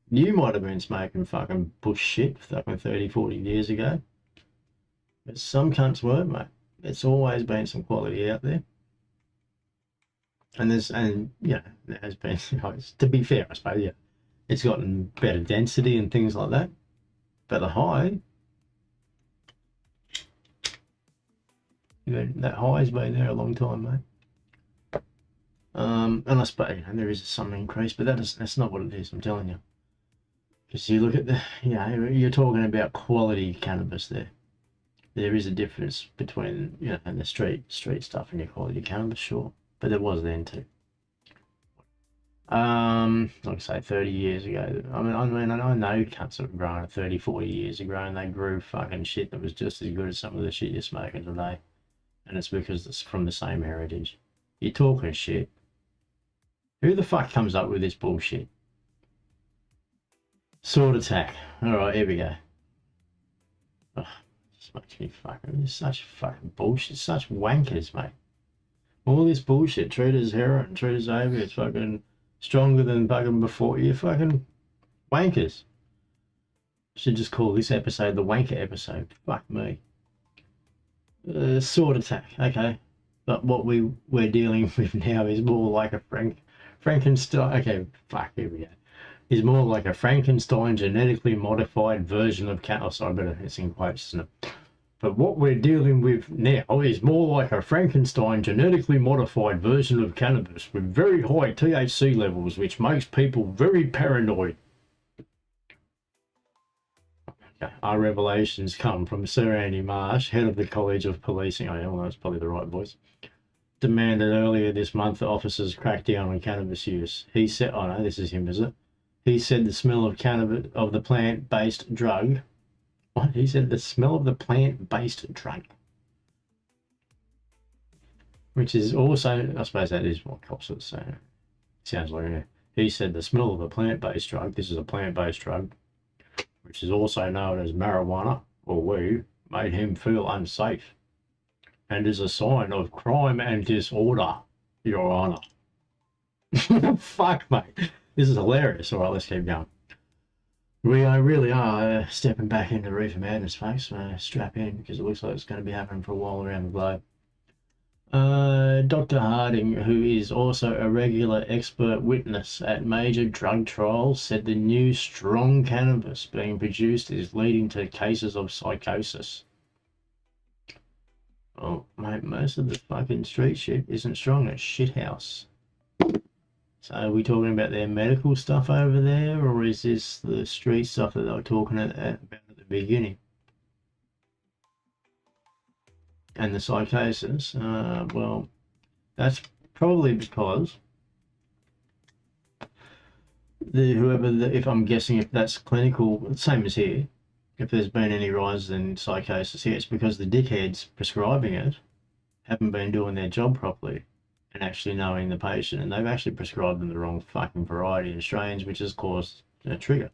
You might have been smoking fucking bush shit fucking 30, 40 years ago. But some cunts weren't, mate. It's always been some quality out there. And there has been, to be fair, I suppose, yeah. It's gotten better density and things like that. But the high, that high's been there a long time, mate. And I suppose there is some increase, but that's not what it is, I'm telling you. Because you look at the, you're talking about quality cannabis there. There is a difference between, and the street stuff and your quality cannabis, sure. But there was then too. Like I say, 30 years ago. I know cunts that were growing 30, 40 years ago, and they grew fucking shit that was just as good as some of the shit you're smoking today. And it's because it's from the same heritage. You're talking shit. Who the fuck comes up with this bullshit? Sword attack. Alright, here we go. Ugh, this makes me fucking, it's such fucking bullshit. Such wankers, mate. All this bullshit. Treat as heroin, treat as opiates, fucking stronger than fucking before. You fucking wankers. Should just call this episode the wanker episode. Fuck me. Sword attack, okay. But what we're dealing with now is more like a Frankenstein. Okay, fuck, here we go. Is more like a Frankenstein genetically modified version of cannabis. Oh, sorry, it's in quotes, isn't it? But what we're dealing with now is more like a Frankenstein genetically modified version of cannabis with very high THC levels, which makes people very paranoid. Okay. Our revelations come from Sir Andy Marsh, head of the College of Policing. I know that's probably the right voice. Demanded earlier this month that officers crack down on cannabis use. He said, oh no, this is him, is it? He said the smell of cannabis, of the plant-based drug. What? He said the smell of the plant-based drug. Which is also, I suppose that is what cops are saying. Sounds like it. He said the smell of a plant-based drug, this is a plant-based drug, which is also known as marijuana or weed, made him feel unsafe and is a sign of crime and disorder, Your Honour. Fuck, mate. This is hilarious. All right, let's keep going. We really are stepping back into Reefer Madness, folks. Strap in, because it looks like it's going to be happening for a while around the globe. Dr. Harding, who is also a regular expert witness at major drug trials, said the new strong cannabis being produced is leading to cases of psychosis. Oh, mate, most of the fucking street shit isn't strong. It's shithouse. So are we talking about their medical stuff over there, or is this the street stuff that they were talking about at the beginning? And the psychosis, well, that's probably because if I'm guessing if that's clinical, same as here, if there's been any rise in psychosis here, it's because the dickheads prescribing it haven't been doing their job properly and actually knowing the patient, and they've actually prescribed them the wrong fucking variety and strains, which has caused a trigger.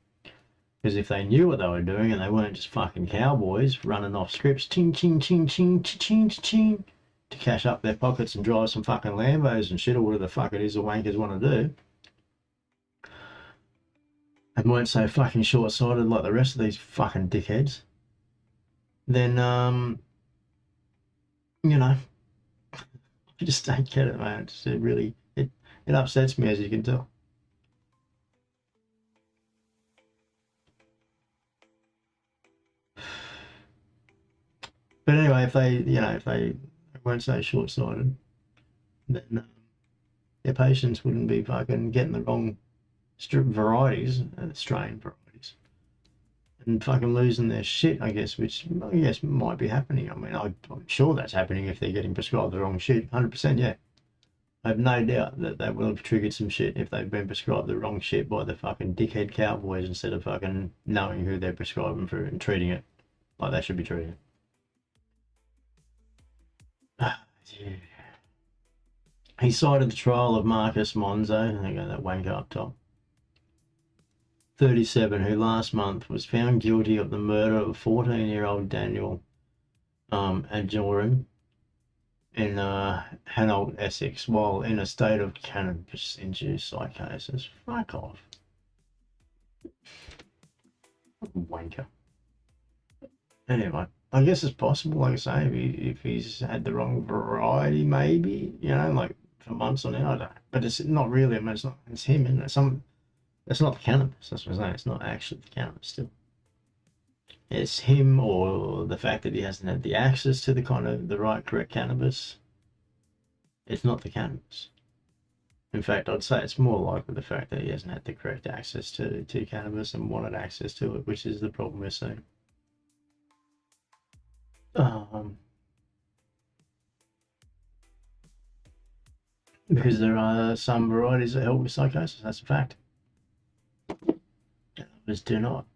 Because if they knew what they were doing and they weren't just fucking cowboys running off scripts, ching, ching, ching, ching, ching, ching, to cash up their pockets and drive some fucking Lambos and shit, or whatever the fuck it is the wankers want to do, and weren't so fucking short-sighted like the rest of these fucking dickheads, then, I just don't get it, man. It really, it upsets me, as you can tell. But anyway, if they weren't so short-sighted, then their patients wouldn't be fucking getting the wrong varieties, strain varieties, and fucking losing their shit, I guess, which I guess might be happening. I mean, I'm sure that's happening if they're getting prescribed the wrong shit, 100%, yeah. I have no doubt that that will have triggered some shit if they've been prescribed the wrong shit by the fucking dickhead cowboys instead of fucking knowing who they're prescribing for and treating it like they should be treating it. Yeah. He cited the trial of Marcus Monzo, there you go, that wanker up top, 37, who last month was found guilty of the murder of 14-year-old Daniel Ajorim in Hanold, Essex, while in a state of cannabis-induced psychosis. Fuck off. Wanker. Anyway, I guess it's possible, like I say, if he's had the wrong variety, maybe, like for months on end, I don't know. But it's not really, I mean, it's him, isn't it? It's not the cannabis, that's what I'm saying. It's not actually the cannabis still. It's him, or the fact that he hasn't had the access to the right, correct cannabis. It's not the cannabis. In fact, I'd say it's more likely the fact that he hasn't had the correct access to cannabis and wanted access to it, which is the problem we're seeing. Because there are some varieties that help with psychosis, that's a fact. Others do not.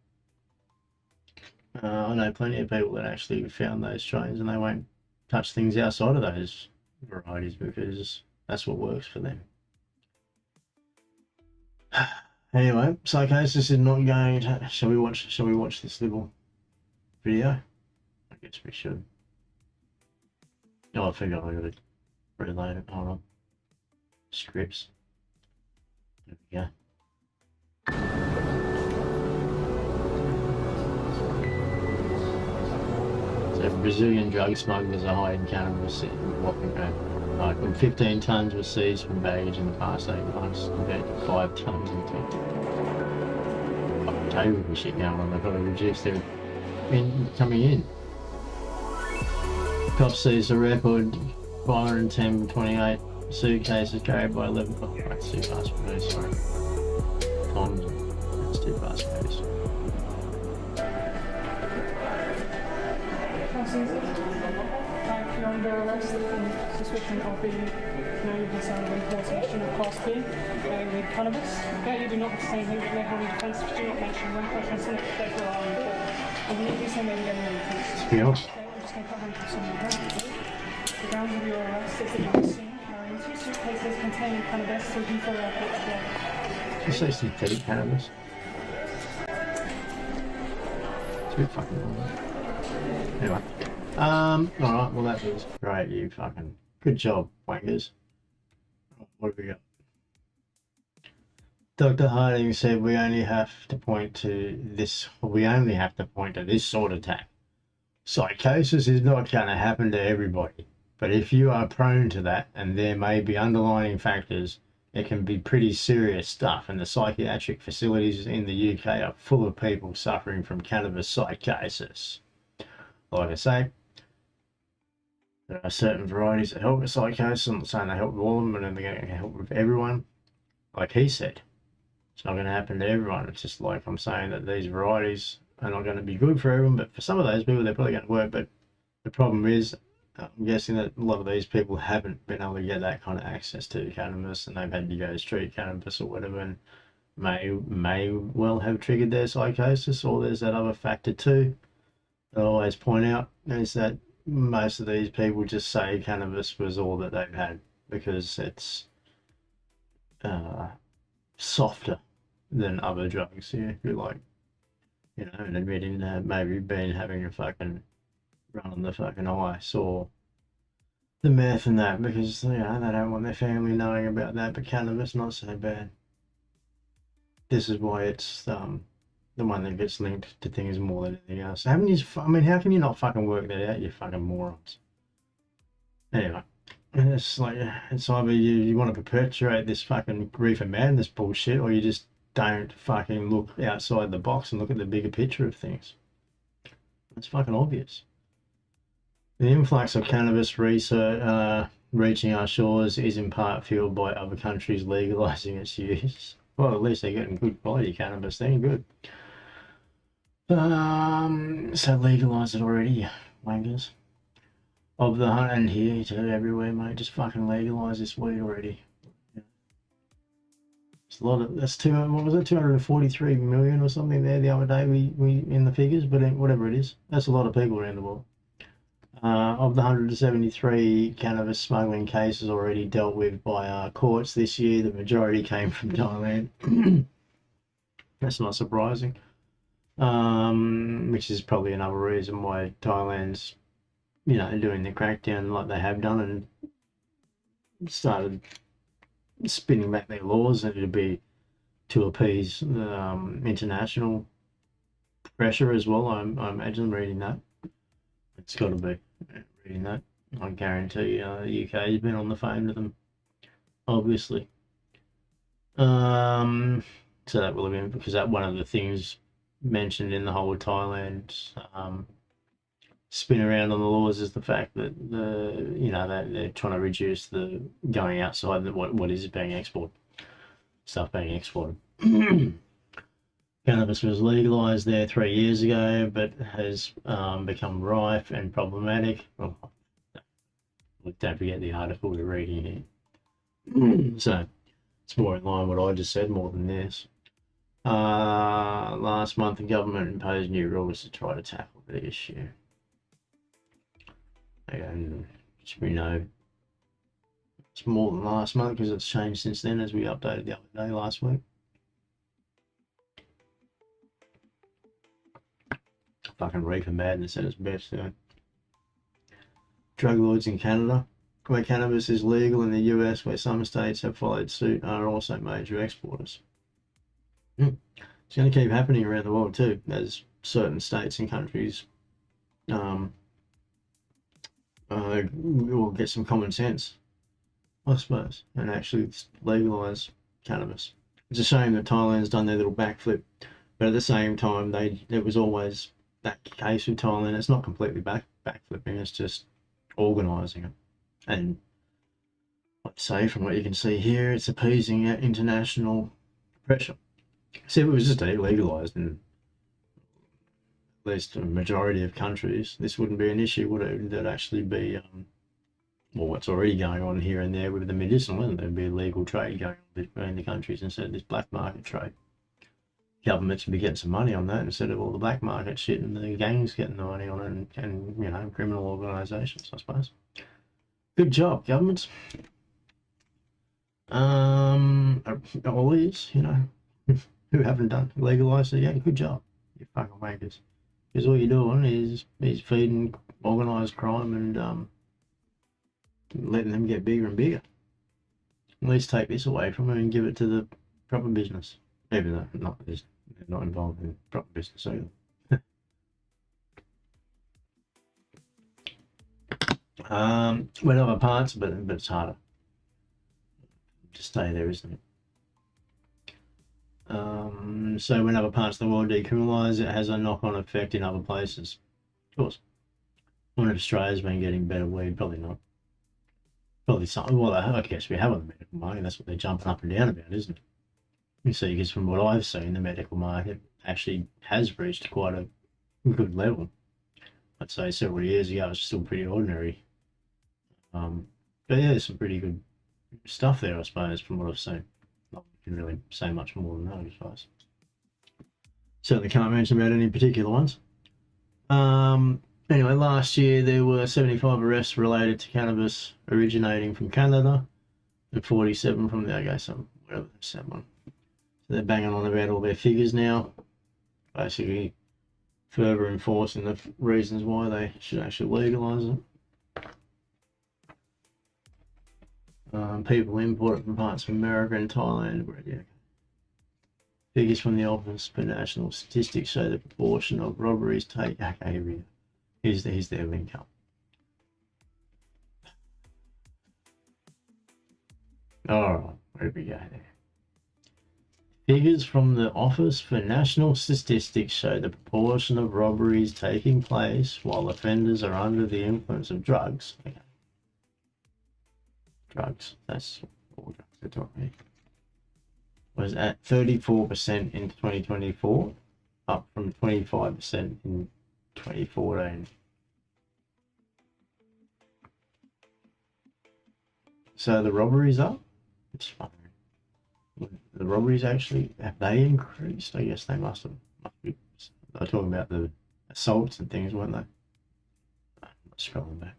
I know plenty of people that actually found those strains and they won't touch things outside of those varieties because that's what works for them. Anyway, psychosis is not going to. Shall we watch this little video? I guess we should. Oh, I forgot I gotta reload it. Hold on. Scripts. There we go. So Brazilian drug smugglers are hiding cannabis in Walking Road. 15 tons were seized from baggage in the past 8 months compared to 5 tons in October and shit going on. They've got to reduce their coming in. Cops seized a record 510.28 suitcases carried by 11. Oh, that's too fast for me, sorry. That's too fast for me. You're under arrest on suspicion of being importation of Class B with cannabis. You do not say who they have any defence, do not mention when questions and they will are in court. And you need to say maybe getting any defence. Yeah. I'm just going to cover into some of the grounds of your arrest is that you were seen carrying 2 suitcases containing cannabis to Reefer Madness. Just say synthetic cannabis. It's a bit fucking long. Anyway. Alright, well that was great, you fucking good job, wankers. What have we got? Dr. Harding said we only have to point to this sort of attack. Psychosis is not going to happen to everybody, but if you are prone to that and there may be underlying factors, it can be pretty serious stuff, and the psychiatric facilities in the UK are full of people suffering from cannabis psychosis. Like I say, there are certain varieties that help with psychosis. I'm not saying they help with all of them, but then they're going to help with everyone. Like he said, it's not going to happen to everyone. It's just like I'm saying that these varieties are not going to be good for everyone, but for some of those people, they're probably going to work. But the problem is, I'm guessing that a lot of these people haven't been able to get that kind of access to cannabis, and they've had to go street cannabis or whatever, and may well have triggered their psychosis. Or there's that other factor too I always point out, is that most of these people just say cannabis was all that they've had because it's softer than other drugs. Yeah, you're like, you know, and admitting that maybe been having a fucking run on the fucking ice or the meth and that, because, you know, they don't want their family knowing about that. But cannabis, not so bad. This is why it's the one that gets linked to things more than anything else. Haven't you? I mean, how can you not fucking work that out, you fucking morons? Anyway, it's like, it's either you want to perpetuate this fucking Reefer Madness bullshit, or you just don't fucking look outside the box and look at the bigger picture of things. It's fucking obvious. The influx of cannabis research reaching our shores is in part fueled by other countries legalizing its use. Well, at least they're getting good quality cannabis then, good. So legalise it already, wankers. Of the hunt and here to everywhere, mate, just fucking legalise this weed already. Yeah. It's a lot of, that's what was it, 243 million or something there the other day we in the figures, but whatever it is, that's a lot of people around the world. Of the 173 cannabis smuggling cases already dealt with by our courts this year, the majority came from Thailand. That's not surprising. Which is probably another reason why Thailand's, you know, doing the crackdown like they have done and started spinning back their laws, and it'd be to appease international pressure as well. I imagine reading that. It's got to be reading that. I guarantee the UK has been on the phone to them, obviously. So that will have been, because that one of the things mentioned in the whole Thailand spin around on the laws is the fact that they're trying to reduce the going outside what is being exported, stuff being exported. Cannabis was legalized there 3 years ago, but has become rife and problematic. Well, don't forget the article we're reading here. So it's more in line with what I just said, more than this. Last month, the government imposed new rules to try to tackle the issue. And we know it's more than last month because it's changed since then, as we updated the other day last week. Fucking Reefer Madness at its best. Drug lords in Canada, where cannabis is legal, in the US, where some states have followed suit, are also major exporters. It's going to keep happening around the world too, as certain states and countries will get some common sense, I suppose, and actually legalise cannabis. It's a shame that Thailand's done their little backflip, but at the same time, it was always that case with Thailand. It's not completely backflipping, it's just organising it. And I'd say, from what you can see here, it's appeasing international pressure. See, if it was just legalised in at least a majority of countries, this wouldn't be an issue, would it? There'd actually be, well, what's already going on here and there with the medicinal, isn't there? There'd be illegal trade going on between the countries instead of this black market trade. Governments would be getting some money on that instead of all the black market shit and the gangs getting the money on it, and criminal organisations, I suppose. Good job, governments. All is, who haven't legalised it yet, good job, you fucking wankers. Because all you're doing is feeding organised crime and letting them get bigger and bigger. At least take this away from them and give it to the proper business. Even though they're not involved in proper business either. With other parts, but it's harder to stay there, isn't it? So when other parts of the world decriminalise, it has a knock-on effect in other places. Of course. I wonder if Australia's been getting better weed. Probably not. Probably something. Well, I guess we have on the medical market. That's what they're jumping up and down about, isn't it? You see, because from what I've seen, the medical market actually has reached quite a good level. I'd say several years ago it was still pretty ordinary. But yeah, there's some pretty good stuff there, I suppose, from what I've seen. Not can really say much more than that, I suppose. Certainly can't mention about any particular ones. Anyway, last year there were 75 arrests related to cannabis originating from Canada and 47 from the, whatever that's that one. So they're banging on about all their figures now, basically further enforcing the reasons why they should actually legalise it. People imported from parts of America and Thailand. Figures from the Office for National Statistics show the proportion of robberies take. Okay, here's their income. Alright, where do we go there? Figures from the Office for National Statistics show the proportion of robberies taking place while offenders are under the influence of drugs. Okay. Drugs, that's all drugs they're talking about. Was at 34% in 2024, up from 25% in 2014. So the robberies up? It's fine. The robberies actually, have they increased? I guess they must be. They're talking about the assaults and things, weren't they? I'm not scrolling back.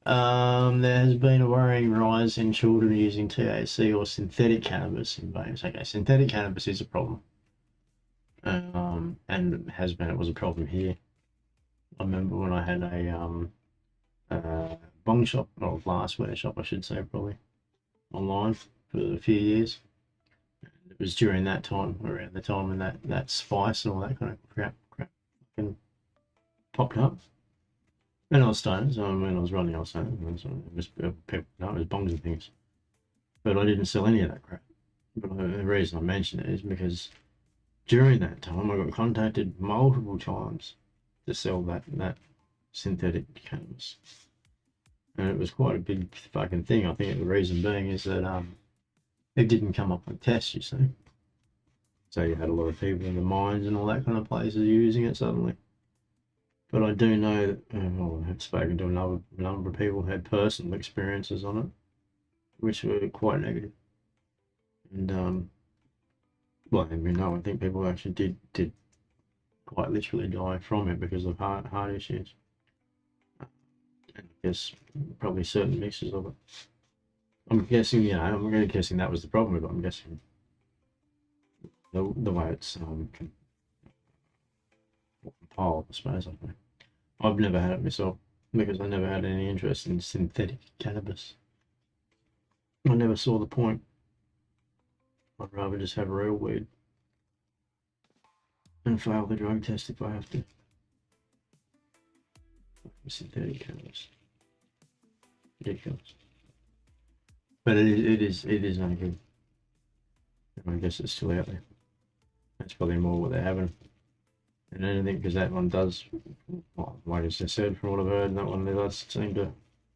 There has been a worrying rise in children using THC or synthetic cannabis in vapes. Okay, synthetic cannabis is a problem. And it was a problem here. I remember when I had a bong shop, or glassware shop I should say, probably, online for a few years. It was during that time, around the time when that spice and all that kind of crap popped up. When I was stoned, when I was running, I was stoned. It was bongs and things. But I didn't sell any of that crap. But the reason I mention it is because during that time I got contacted multiple times to sell that synthetic cannabis. And it was quite a big fucking thing. I think the reason being is that it didn't come up with tests, you see. So you had a lot of people in the mines and all that kind of places using it suddenly. But I do know that I have spoken to a number of people who had personal experiences on it, which were quite negative. And well, I mean, no, I think people actually did quite literally die from it because of heart issues. And I guess probably certain mixes of it. I'm guessing, you know, I'm really guessing that was the problem with it. I'm guessing the way it's compiled, I suppose. I don't know. I've never had it myself because I never had any interest in synthetic cannabis. I never saw the point. I'd rather just have real weed and fail the drug test if I have to. Synthetic cannabis. Ridiculous. But it is no good. I guess it's still out there. That's probably more what they're having than anything, because that one does, well, like I just said, from what I've heard, that one does seem to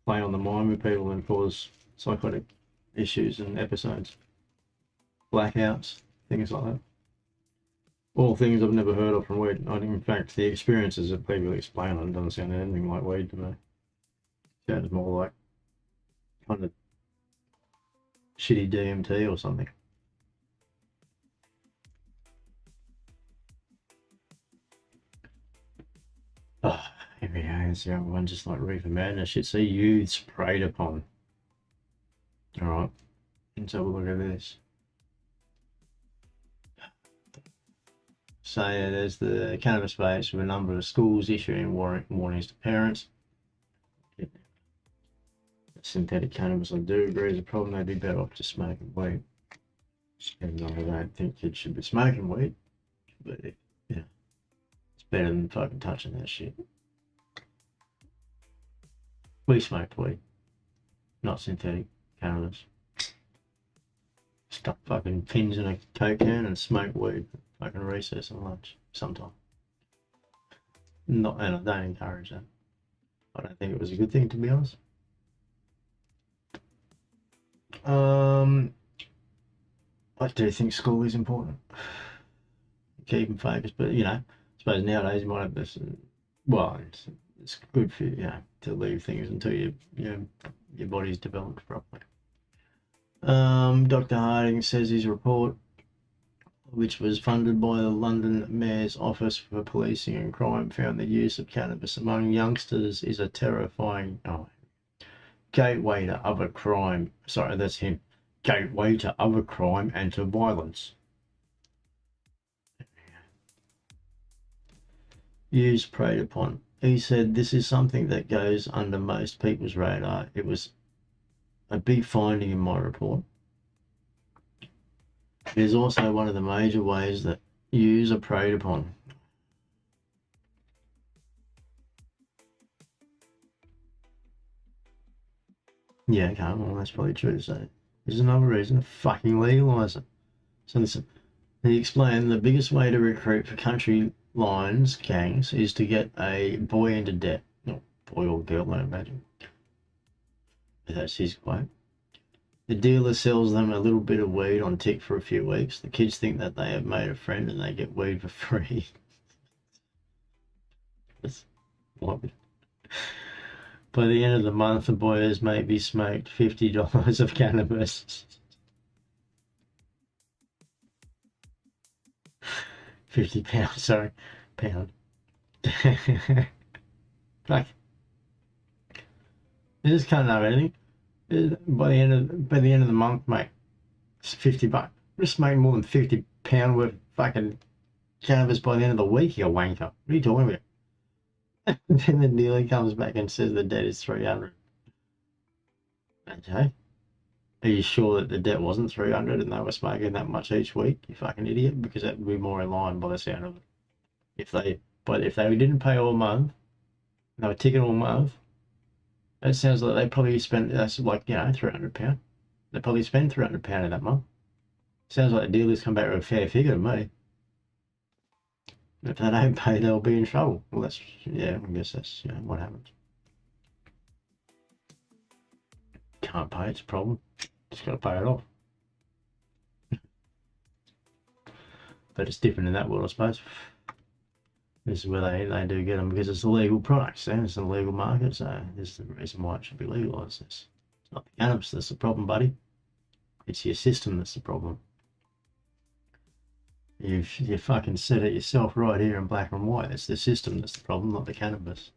play on the mind with people and cause psychotic issues and episodes, blackouts, things like that. All things I've never heard of from weed. In fact, the experiences that people explain on it doesn't sound anything like weed to me. It sounds more like kind of shitty DMT or something. Oh, here we go. It's the other one, just like Reefer Madness. Shit, see, youths preyed upon. Alright, let's have a look at this. So yeah, there's the cannabis space with a number of schools issuing warnings to parents. Synthetic cannabis, I do agree, is a problem. They'd be better off just smoking weed. Even though I don't think kids should be smoking weed, but yeah, it's better than fucking touching that shit. We smoked weed, not synthetic cannabis. Stuck fucking pins in a coke can and smoke weed. Fucking recess and lunch sometime. Not, and I don't encourage that. I don't think it was a good thing, to be honest. I do think school is important. Keep them focused, but you know, I suppose nowadays you might have this. Well, it's good for you know to leave things until your body's developed properly. Dr. Harding says his report, which was funded by the London Mayor's Office for Policing and Crime, found the use of cannabis among youngsters is a terrifying gateway to other crime. Sorry, that's him. Gateway to other crime and to violence. Use preyed upon. He said this is something that goes under most people's radar. It was a big finding in my report. It is also one of the major ways that youths are preyed upon. Yeah, okay, well, that's probably true to say. There's another reason to fucking legalise it. So listen, he explained the biggest way to recruit for country lines gangs is to get a boy into debt. Not boy or girl, I imagine. But that's his quote. The dealer sells them a little bit of weed on tick for a few weeks. The kids think that they have made a friend and they get weed for free. That's morbid. By the end of the month, the boy has maybe smoked $50 of cannabis. 50 pounds, sorry, pound. Like, you just can't know anything. By the end of the month, mate, it's $50. Just making more than £50 worth of fucking cannabis by the end of the week, you wanker. What are you talking about? And then the dealer comes back and says the debt is 300. Okay. Are you sure that the debt wasn't 300 and they were smoking that much each week? You fucking idiot, because that would be more in line by the sound of it. If they didn't pay all month, they were ticking all month, that sounds like they probably spent, that's like, you know, £300. They probably spend £300 in that month. Sounds like the dealers come back with a fair figure to me. If they don't pay, they'll be in trouble. Well, that's, yeah, I guess that's, what happens. Can't pay, it's a problem. Just got to pay it off. But it's different in that world, I suppose. This is where they do get them because it's a legal product, so it's a legal market, so this is the reason why it should be legalised. It's not the cannabis that's the problem, buddy. It's your system that's the problem. You fucking said it yourself right here in black and white. It's the system that's the problem, not the cannabis.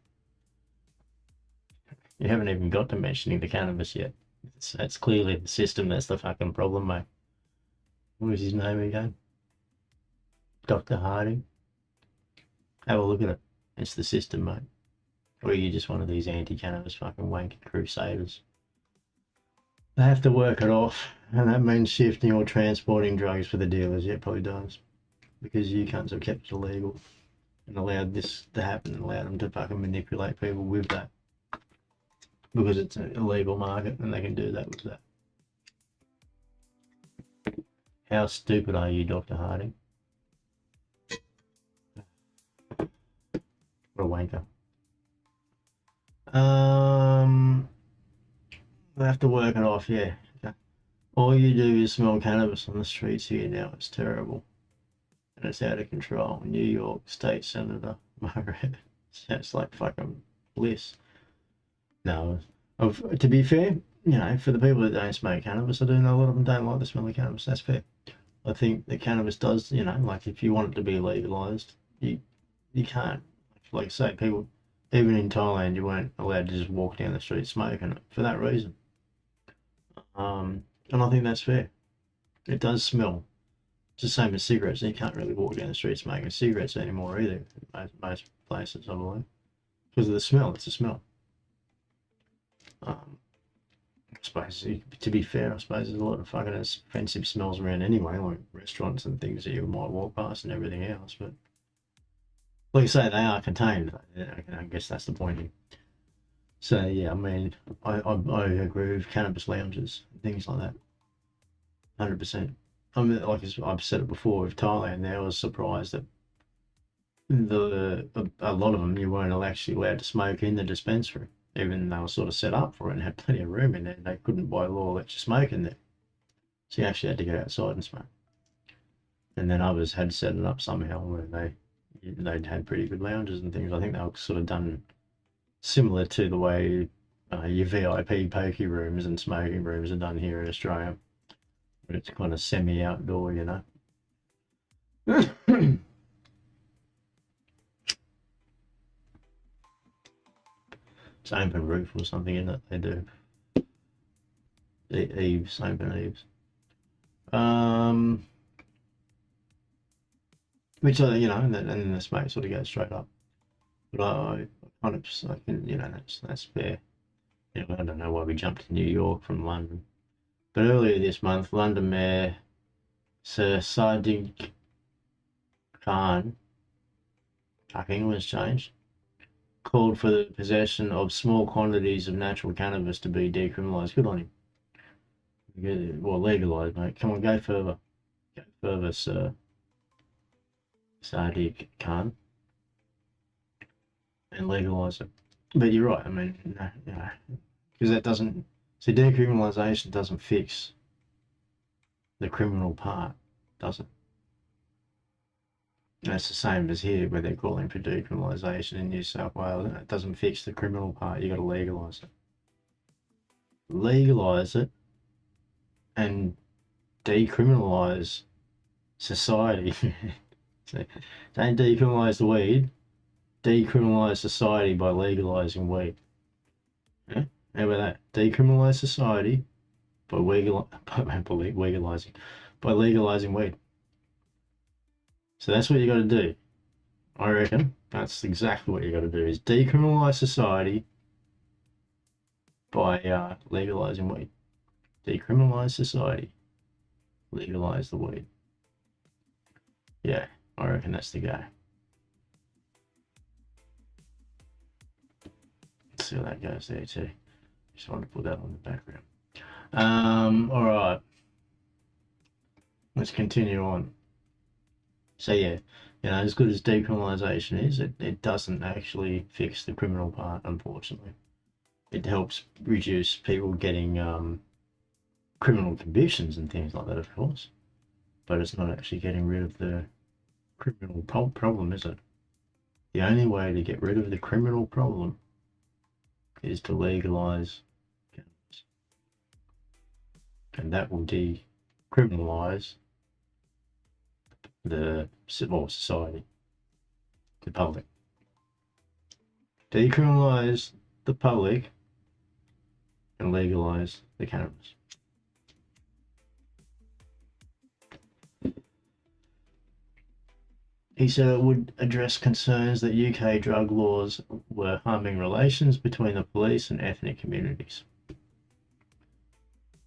You haven't even got to mentioning the cannabis yet. It's clearly the system that's the fucking problem, mate. What was his name again? Dr. Harding. Have a look at it. It's the system, mate. Or are you just one of these anti-cannabis fucking wanky crusaders? They have to work it off, and that means shifting or transporting drugs for the dealers. Yeah, it probably does. Because you cunts have kept it illegal and allowed this to happen and allowed them to fucking manipulate people with that. Because it's an illegal market and they can do that with that. How stupid are you, Dr. Harding? What a wanker. They have to work it off, yeah. Okay. All you do is smell cannabis on the streets here now. It's terrible. And it's out of control. New York State Senator Margaret. It's like fucking bliss. No. To be fair, for the people that don't smoke cannabis, I do know a lot of them don't like the smell of cannabis. That's fair. I think the cannabis does, like if you want it to be legalised, you can't. Like I say, people, even in Thailand, you weren't allowed to just walk down the street smoking it for that reason. And I think that's fair. It does smell. It's the same as cigarettes. You can't really walk down the street smoking cigarettes anymore either, most places, I believe. Because of the smell, it's a smell. I suppose, to be fair, I suppose there's a lot of fucking offensive smells around anyway, like restaurants and things that you might walk past and everything else, but like I say, they are contained. I guess that's the point here. So yeah, I mean, I agree with cannabis lounges, things like that, 100%. I mean, like I've said it before with Thailand, there I was surprised that a lot of them you weren't actually allowed to smoke in the dispensary, even though they were sort of set up for it and had plenty of room in there. They couldn't by law let you smoke in there, so you actually had to go outside and smoke. And then others had set it up somehow where they'd had pretty good lounges and things. I think they were sort of done similar to the way your VIP pokey rooms and smoking rooms are done here in Australia. But it's kind of semi-outdoor, It's open roof or something, isn't it? They do. The eaves, open eaves. Which, and then the smoke sort of goes straight up. But I kind of, I can, that's fair. I don't know why we jumped to New York from London. But earlier this month, London Mayor Sir Sadiq Khan, English changed, called for the possession of small quantities of natural cannabis to be decriminalised. Good on him. Well, legalised, mate. Come on, go further. Go further, Sir Sadiq Khan, and legalise it. But you're right, I mean, because that doesn't, see, decriminalisation doesn't fix the criminal part, does it? And it's the same as here, where they're calling for decriminalisation in New South Wales, and it doesn't fix the criminal part. You got to legalise it. Legalise it and decriminalise society. So, don't decriminalise the weed, decriminalise society by legalising weed. Yeah? How about that? Decriminalise society by legalising weed. So that's what you got to do. I reckon that's exactly what you got to do: is decriminalise society by legalising weed. Decriminalise society, legalise the weed. Yeah, I reckon that's the go. Let's see how that goes there too. Just wanted to put that on the background. All right. Let's continue on. So yeah, as good as decriminalisation is, it doesn't actually fix the criminal part, unfortunately. It helps reduce people getting criminal convictions and things like that, of course, but it's not actually getting rid of the criminal problem, is it? The only way to get rid of the criminal problem is to legalise cannabis, and that will decriminalise the civil society, the public. Decriminalise the public and legalise the cannabis. He said it would address concerns that UK drug laws were harming relations between the police and ethnic communities.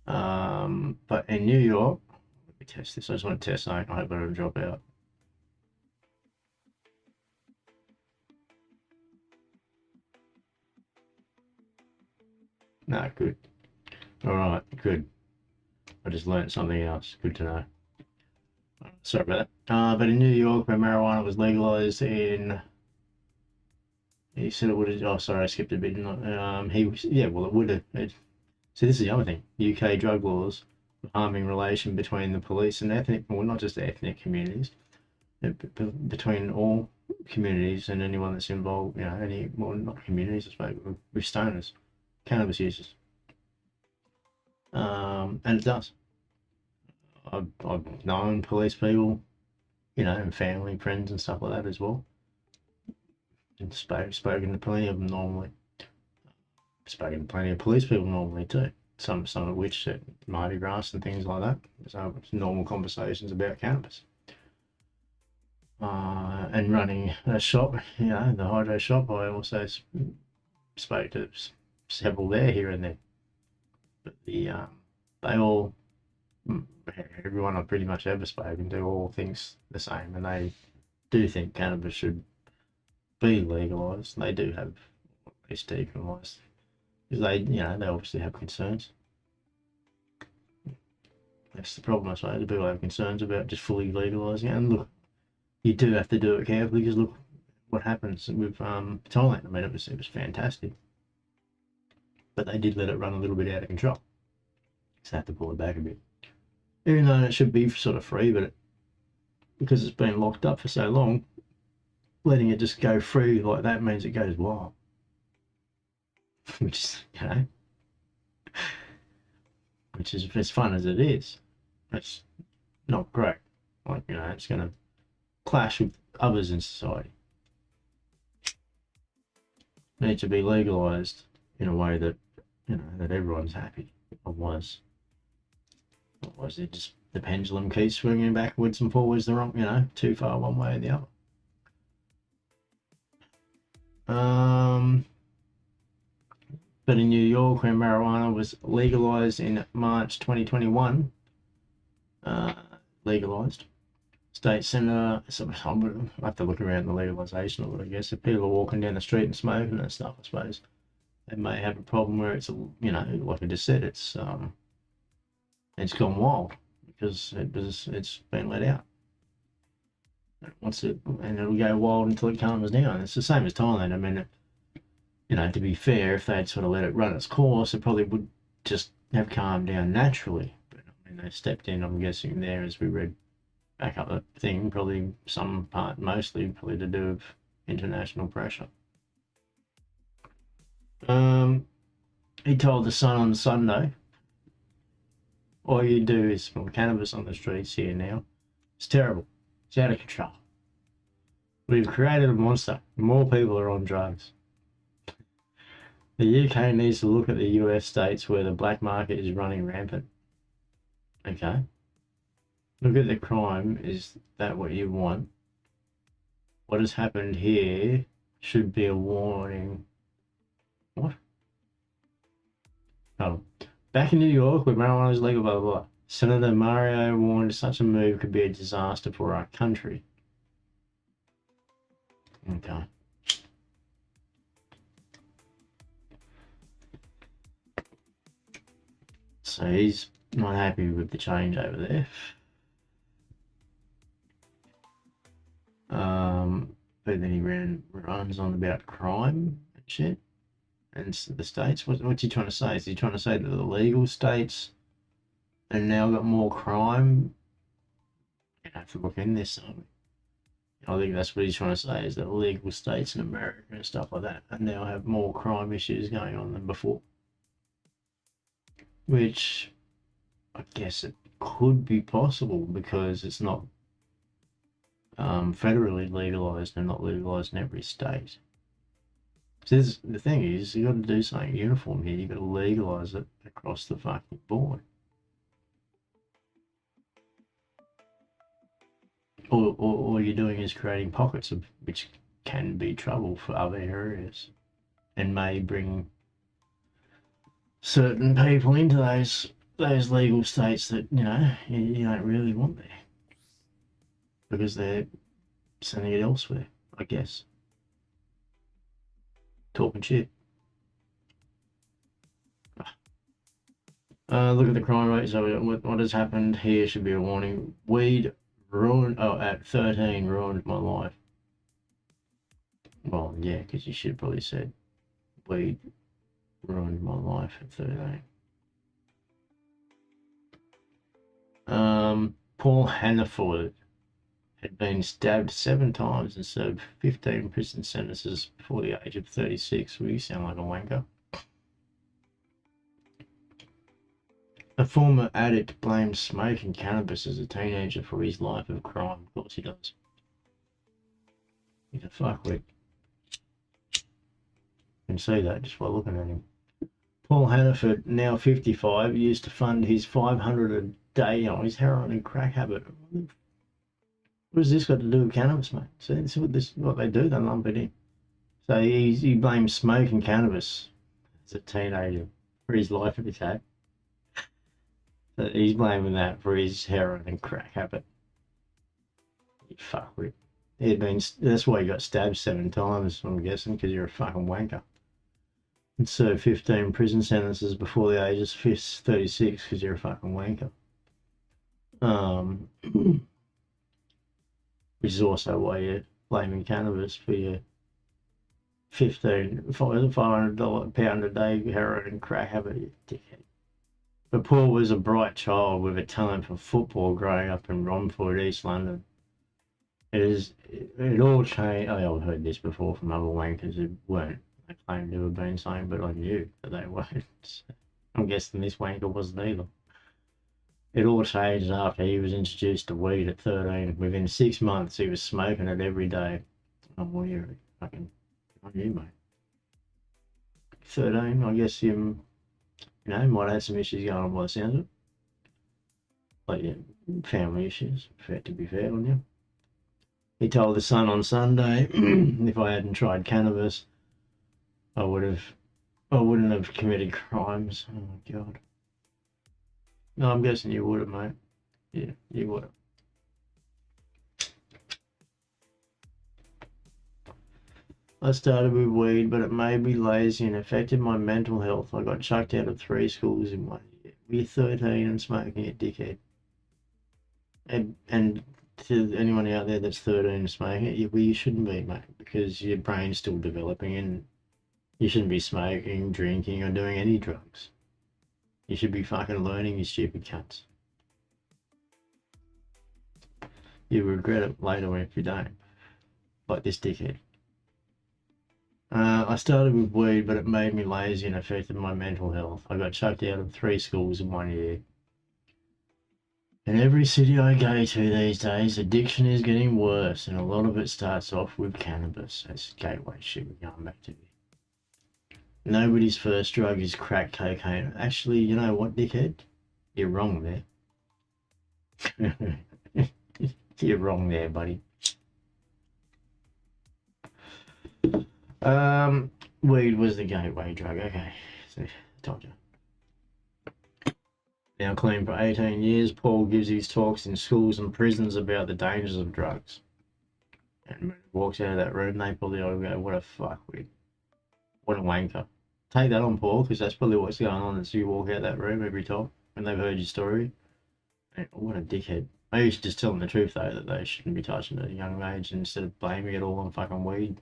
But in New York, let me test this. I just want to test something. I hope I don't drop out. No, good. All right, good. I just learned something else. Good to know. Sorry about that. But in New York, where marijuana was legalized in, he said it would have. Oh, sorry, I skipped a bit. Yeah, well, it would have. So this is the other thing. UK drug laws harming relation between the police and ethnic, well, not just ethnic communities, between all communities and anyone that's involved. Not communities, I suppose, with stoners, cannabis users. And it does. I've known police people, and family, friends, and stuff like that as well. And spoken to plenty of them normally. Spoken to plenty of police people normally too. Some of which at Mardi Gras and things like that. So it's normal conversations about cannabis. And running a shop, the hydro shop, I also spoke to several there here and there. But they all, everyone I've pretty much ever spoken to, all thinks the same, and they do think cannabis should be legalised. They do have at least decriminalised, because they obviously have concerns. That's the problem, I suppose. People have concerns about just fully legalising it, and look, you do have to do it carefully, because look what happens with Thailand. I mean, it was fantastic, but they did let it run a little bit out of control, so they have to pull it back a bit. Even though it should be sort of free, but because it's been locked up for so long, letting it just go free like that means it goes wild. Which is, which is as fun as it is, it's not great. Like, it's going to clash with others in society. It needs to be legalised in a way that, that everyone's happy. Otherwise the pendulum keeps swinging backwards and forwards the wrong, too far one way or the other. But in New York, where marijuana was legalized in March 2021, legalized, state senator, I have to look around the legalization of it, I guess. If people are walking down the street and smoking and stuff, I suppose they may have a problem where it's, like I just said, it's gone wild because it's been let out. And it'll go wild until it calms down. It's the same as Thailand. I mean, to be fair, if they'd sort of let it run its course, it probably would just have calmed down naturally. But I mean, they stepped in, I'm guessing, there as we read back up the thing, probably mostly to do with international pressure. He told The Sun on Sunday, all you do is smell cannabis on the streets here now. It's terrible. It's out of control. We've created a monster. More people are on drugs. The UK needs to look at the US states where the black market is running rampant. Okay. Look at the crime. Is that what you want? What has happened here should be a warning. What? Oh. Back in New York, where marijuana is legal, blah, blah, blah. Senator Mario warned such a move could be a disaster for our country. Okay. So he's not happy with the change over there. and then he runs on about crime and shit. And the states, what's he trying to say? Is he trying to say that the legal states have now got more crime? You have to look in this something. I think that's what he's trying to say, is that legal states in America and stuff like that and now have more crime issues going on than before. Which I guess it could be possible because it's not federally legalized and not legalized in every state. So the thing is, you got to do something uniform here. You got to legalize it across the fucking board. Or all you're doing is creating pockets of which can be trouble for other areas, and may bring certain people into those legal states that you don't really want there because they're sending it elsewhere. I guess. Talking shit. Look at the crime rate. So what has happened here should be a warning. Weed ruined. Oh, at 13 ruined my life. Well, yeah, because you should have probably said weed ruined my life at 13. Paul Hannaford had been stabbed 7 times and served 15 prison sentences before the age of 36. Well, you sound like a wanker. A former addict blames smoking cannabis as a teenager for his life of crime. Of course he does. He's a fuckwit. You can see that just by looking at him. Paul Hannaford, now 55, used to fund his 500 a day on his heroin and crack habit. What has this got to do with cannabis, mate? See, this is what they do, they lump it in. So he blames smoking cannabis as a teenager for his life that he's had. So he's blaming that for his heroin and crack habit. You fuckwit. That's why he got stabbed 7 times, I'm guessing, because you're a fucking wanker. And served 15 prison sentences before the age of 36 because you're a fucking wanker. Which is also why you're blaming cannabis for your $500 pound a day heroin and crack habit, you dickhead. But Paul was a bright child with a talent for football growing up in Romford, East London. It all changed. I've heard this before from other wankers who weren't. They claimed to have been saying, but I knew that they weren't. I'm guessing this wanker wasn't either. It all changed after he was introduced to weed at 13. Within 6 months, he was smoking it every day. Oh, well, you're fucking on you, mate. 13, I guess you might have some issues going on by the sounds of it. Like, yeah, family issues, to be fair on you. He told the Sun on Sunday, if I hadn't tried cannabis, I wouldn't have committed crimes. Oh my God. No, I'm guessing you would have, mate. Yeah, you would have. I started with weed, but it made me lazy and affected my mental health. I got chucked out of 3 schools in 1 year. You're 13 and smoking, it, dickhead. And to anyone out there that's 13 and smoking it, you shouldn't be, mate, because your brain's still developing and you shouldn't be smoking, drinking, or doing any drugs. You should be fucking learning, you stupid cunts. You regret it later if you don't. Like this dickhead. I started with weed, but it made me lazy and affected my mental health. I got chucked out of 3 schools in 1 year. In every city I go to these days, addiction is getting worse, and a lot of it starts off with cannabis. That's gateway shit we're going back to. Nobody's first drug is crack cocaine. Actually, you know what, dickhead? You're wrong there. You're wrong there, buddy. Weed was the gateway drug. Okay, so told you. Now clean for 18 years, Paul gives his talks in schools and prisons about the dangers of drugs. And when he walks out of that room, they probably all go, what a fuckwit. What a wanker. Take that on, Paul, because that's probably what's going on as you walk out that room every time when they've heard your story. And what a dickhead. Maybe you should just tell them the truth though, that they shouldn't be touching at a young age instead of blaming it all on fucking weed.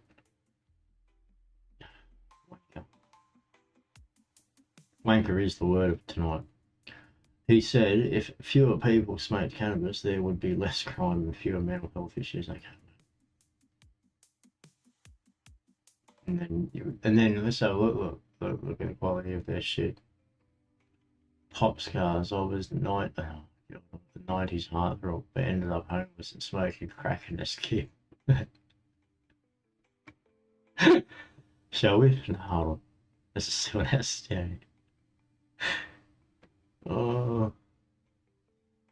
Wanker. Wanker is the word of tonight. He said if fewer people smoked cannabis, there would be less crime and fewer mental health issues. Okay. And then let's have a look at the quality of their shit. Pop scars. I was the 90s heartthrob, but ended up homeless and smoking crack in a skip. Shall we? No, hold on. Let's just see what that's doing. Oh,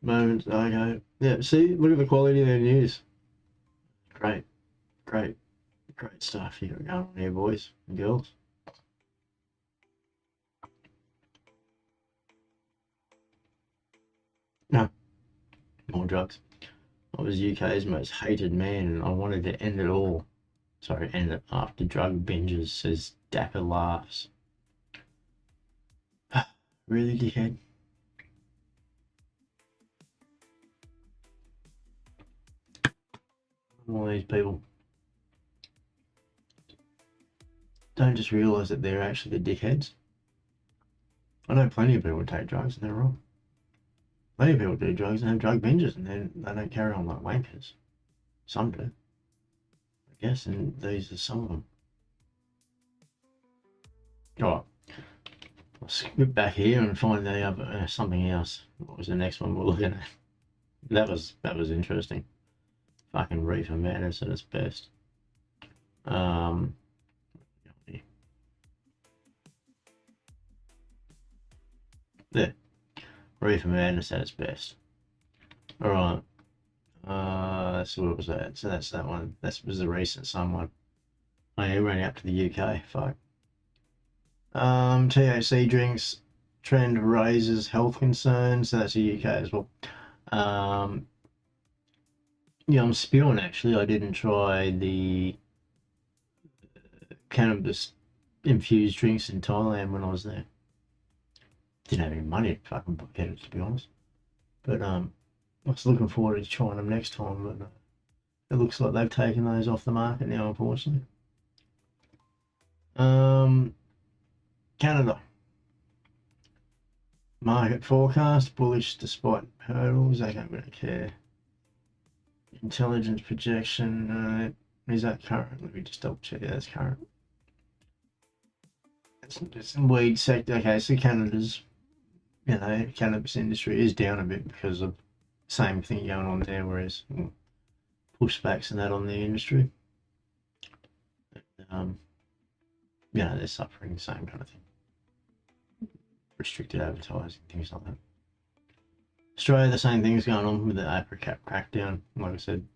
moments. Okay. Yeah. See, look at the quality of their news. Great stuff you got going on here, boys and girls. No, more drugs. I was UK's most hated man, and I wanted to end it all. Sorry, end it after drug binges, says Dapper laughs. Really, dickhead? All these people don't just realise that they're actually the dickheads. I know plenty of people take drugs and they're wrong. Plenty of people do drugs and have drug binges and then they don't carry on like wankers. Some do, I guess, and these are some of them. Alright, I'll skip back here and find the other something else. What was the next one we're looking at? That was interesting. Fucking Reefer Madness at its best. There. Reefer Madness at its best. Alright. So what was that? So that's that one. That was the recent someone. Oh yeah, running up to the UK. Fuck. THC drinks trend raises health concerns. So that's the UK as well. Yeah, I'm spewing actually. I didn't try the cannabis infused drinks in Thailand when I was there. Didn't have any money to fucking get it, to be honest. But I was looking forward to trying them next time, but it looks like they've taken those off the market now, unfortunately. Canada. Market forecast, bullish despite hurdles. I don't really care. Intelligence projection, is that current? Let me just double check. Yeah, that's current. It's in weed sector. Okay, so Canada's, cannabis industry is down a bit because of the same thing going on there, whereas pushbacks and that on the industry. They're suffering the same kind of thing. Restricted advertising, things like that. Australia, the same thing's going on with the APRA crackdown. Like I said,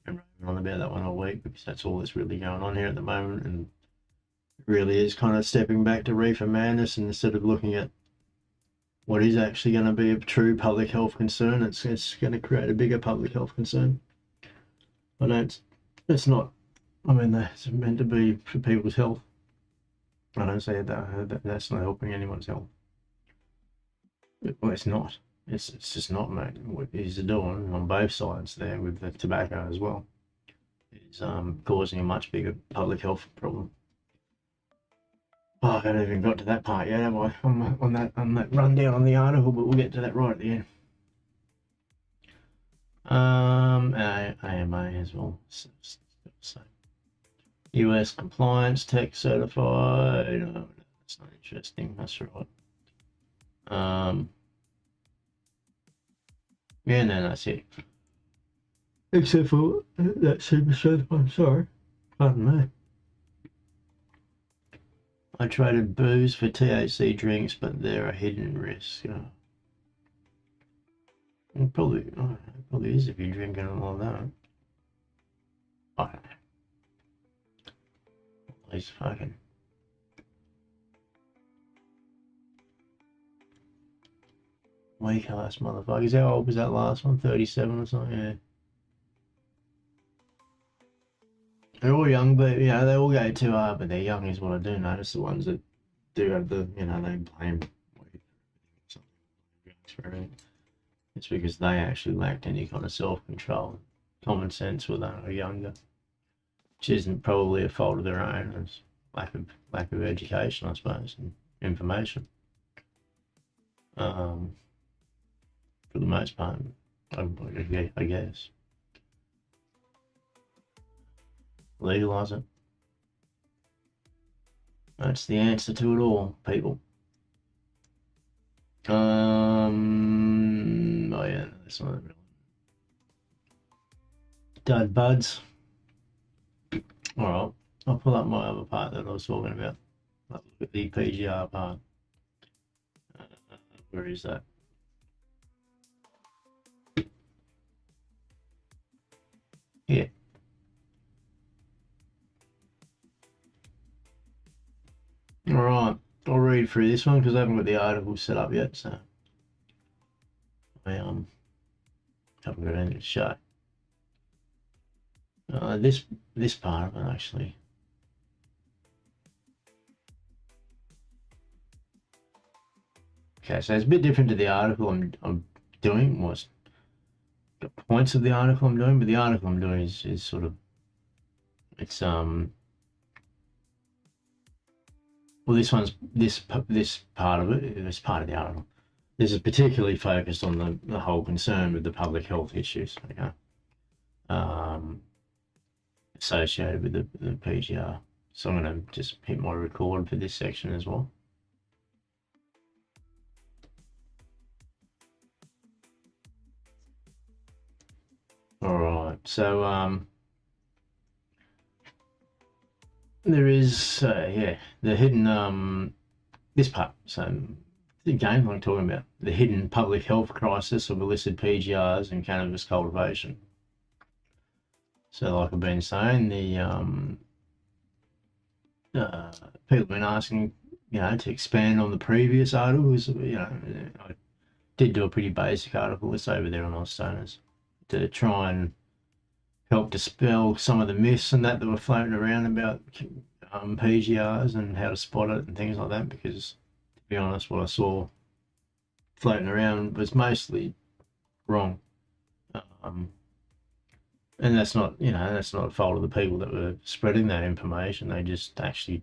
I'm on about that one all week because that's all that's really going on here at the moment, and it really is kind of stepping back to Reefer Madness, and instead of looking at what is actually going to be a true public health concern, it's going to create a bigger public health concern. It's not. I mean, it's meant to be for people's health. I don't say that's not helping anyone's health. Well, it's not. It's just not, mate. What he's doing on both sides there with the tobacco as well is causing a much bigger public health problem. Oh, I haven't even got to that part yet, have I? On that rundown on the article, but we'll get to that right at the end. AMA as well. So, US compliance, tech certified. No, that's not interesting. That's right. Yeah, no, that's it. Except for that super certified. Sorry, pardon me. I traded booze for THC drinks, but they're a hidden risk. It probably is if you're drinking a lot of that. I don't know. These fucking weak ass motherfuckers. How old was that last one? 37 or something? Yeah. They're all young, but they all go too hard, but they're young is what I do notice. The ones that do have the, they blame weed for everything. It's because they actually lacked any kind of self-control, common sense when they were younger, which isn't probably a fault of their own. It's lack of education, I suppose, and information. For the most part, I guess. Legalise it. That's the answer to it all, people. Oh yeah, that's not real. Dud buds. Alright, I'll pull up my other part that I was talking about. Look at the PGR part. Where is that? Yeah. Alright, I'll read through this one because I haven't got the article set up yet, so I haven't got anything to show. This part of it actually. Okay, so it's a bit different to the article I'm doing. Was the points of the article I'm doing, but the article I'm doing is sort of, it's well, this part of it, this part of the article, this is particularly focused on the whole concern with the public health issues, okay, associated with the PGR. So I'm going to just hit my record for this section as well. All right, so there is the hidden this part. So again, I'm talking about the hidden public health crisis of illicit PGRs and cannabis cultivation. So, like I've been saying, the people have been asking, to expand on the previous articles. I did do a pretty basic article. It's over there on Ausstoners, to try and help dispel some of the myths and that were floating around about PGRs and how to spot it and things like that, because to be honest, what I saw floating around was mostly wrong. And that's not a fault of the people that were spreading that information. They just actually,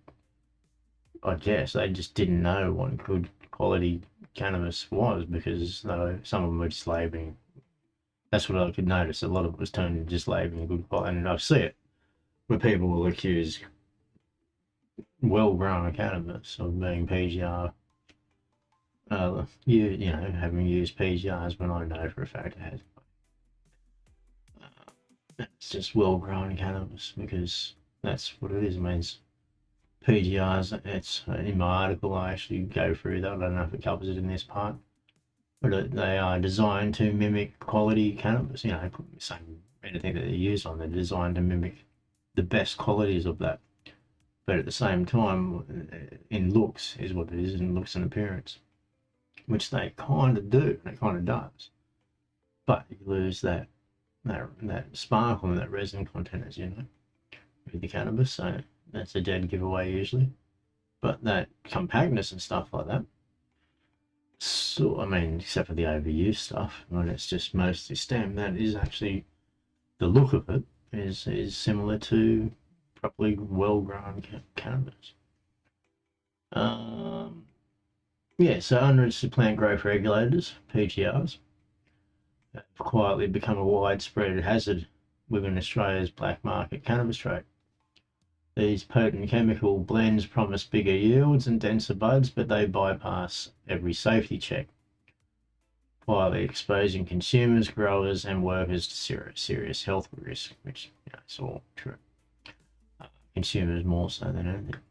I guess, they just didn't know what good quality cannabis was, because some of them were just labelling. That's what I could notice. A lot of it was turned into just labelling good quality, and I see it where people will accuse well-grown cannabis of being PGR. Having used PGRs when I know for a fact it has. It's just well-grown cannabis, because that's what it is. It means PGRs. It's in my article. I actually go through that. I don't know if it covers it in this part, but they are designed to mimic quality cannabis. Same anything that they're used on, they're designed to mimic the best qualities of that. But at the same time, in looks is what it is, in looks and appearance, which they kind of do. It kind of does, but you lose that sparkle and that resin content, as you know, with the cannabis. So that's a dead giveaway usually. But that compactness and stuff like that, so except for the overuse stuff, when it's just mostly stem, that is actually, the look of it is similar to properly well-grown cannabis. So unregistered plant growth regulators, PGRs, have quietly become a widespread hazard within Australia's black market cannabis trade. These potent chemical blends promise bigger yields and denser buds, but they bypass every safety check, quietly exposing consumers, growers and workers to serious health risk, which is all true. Consumers more so than anything.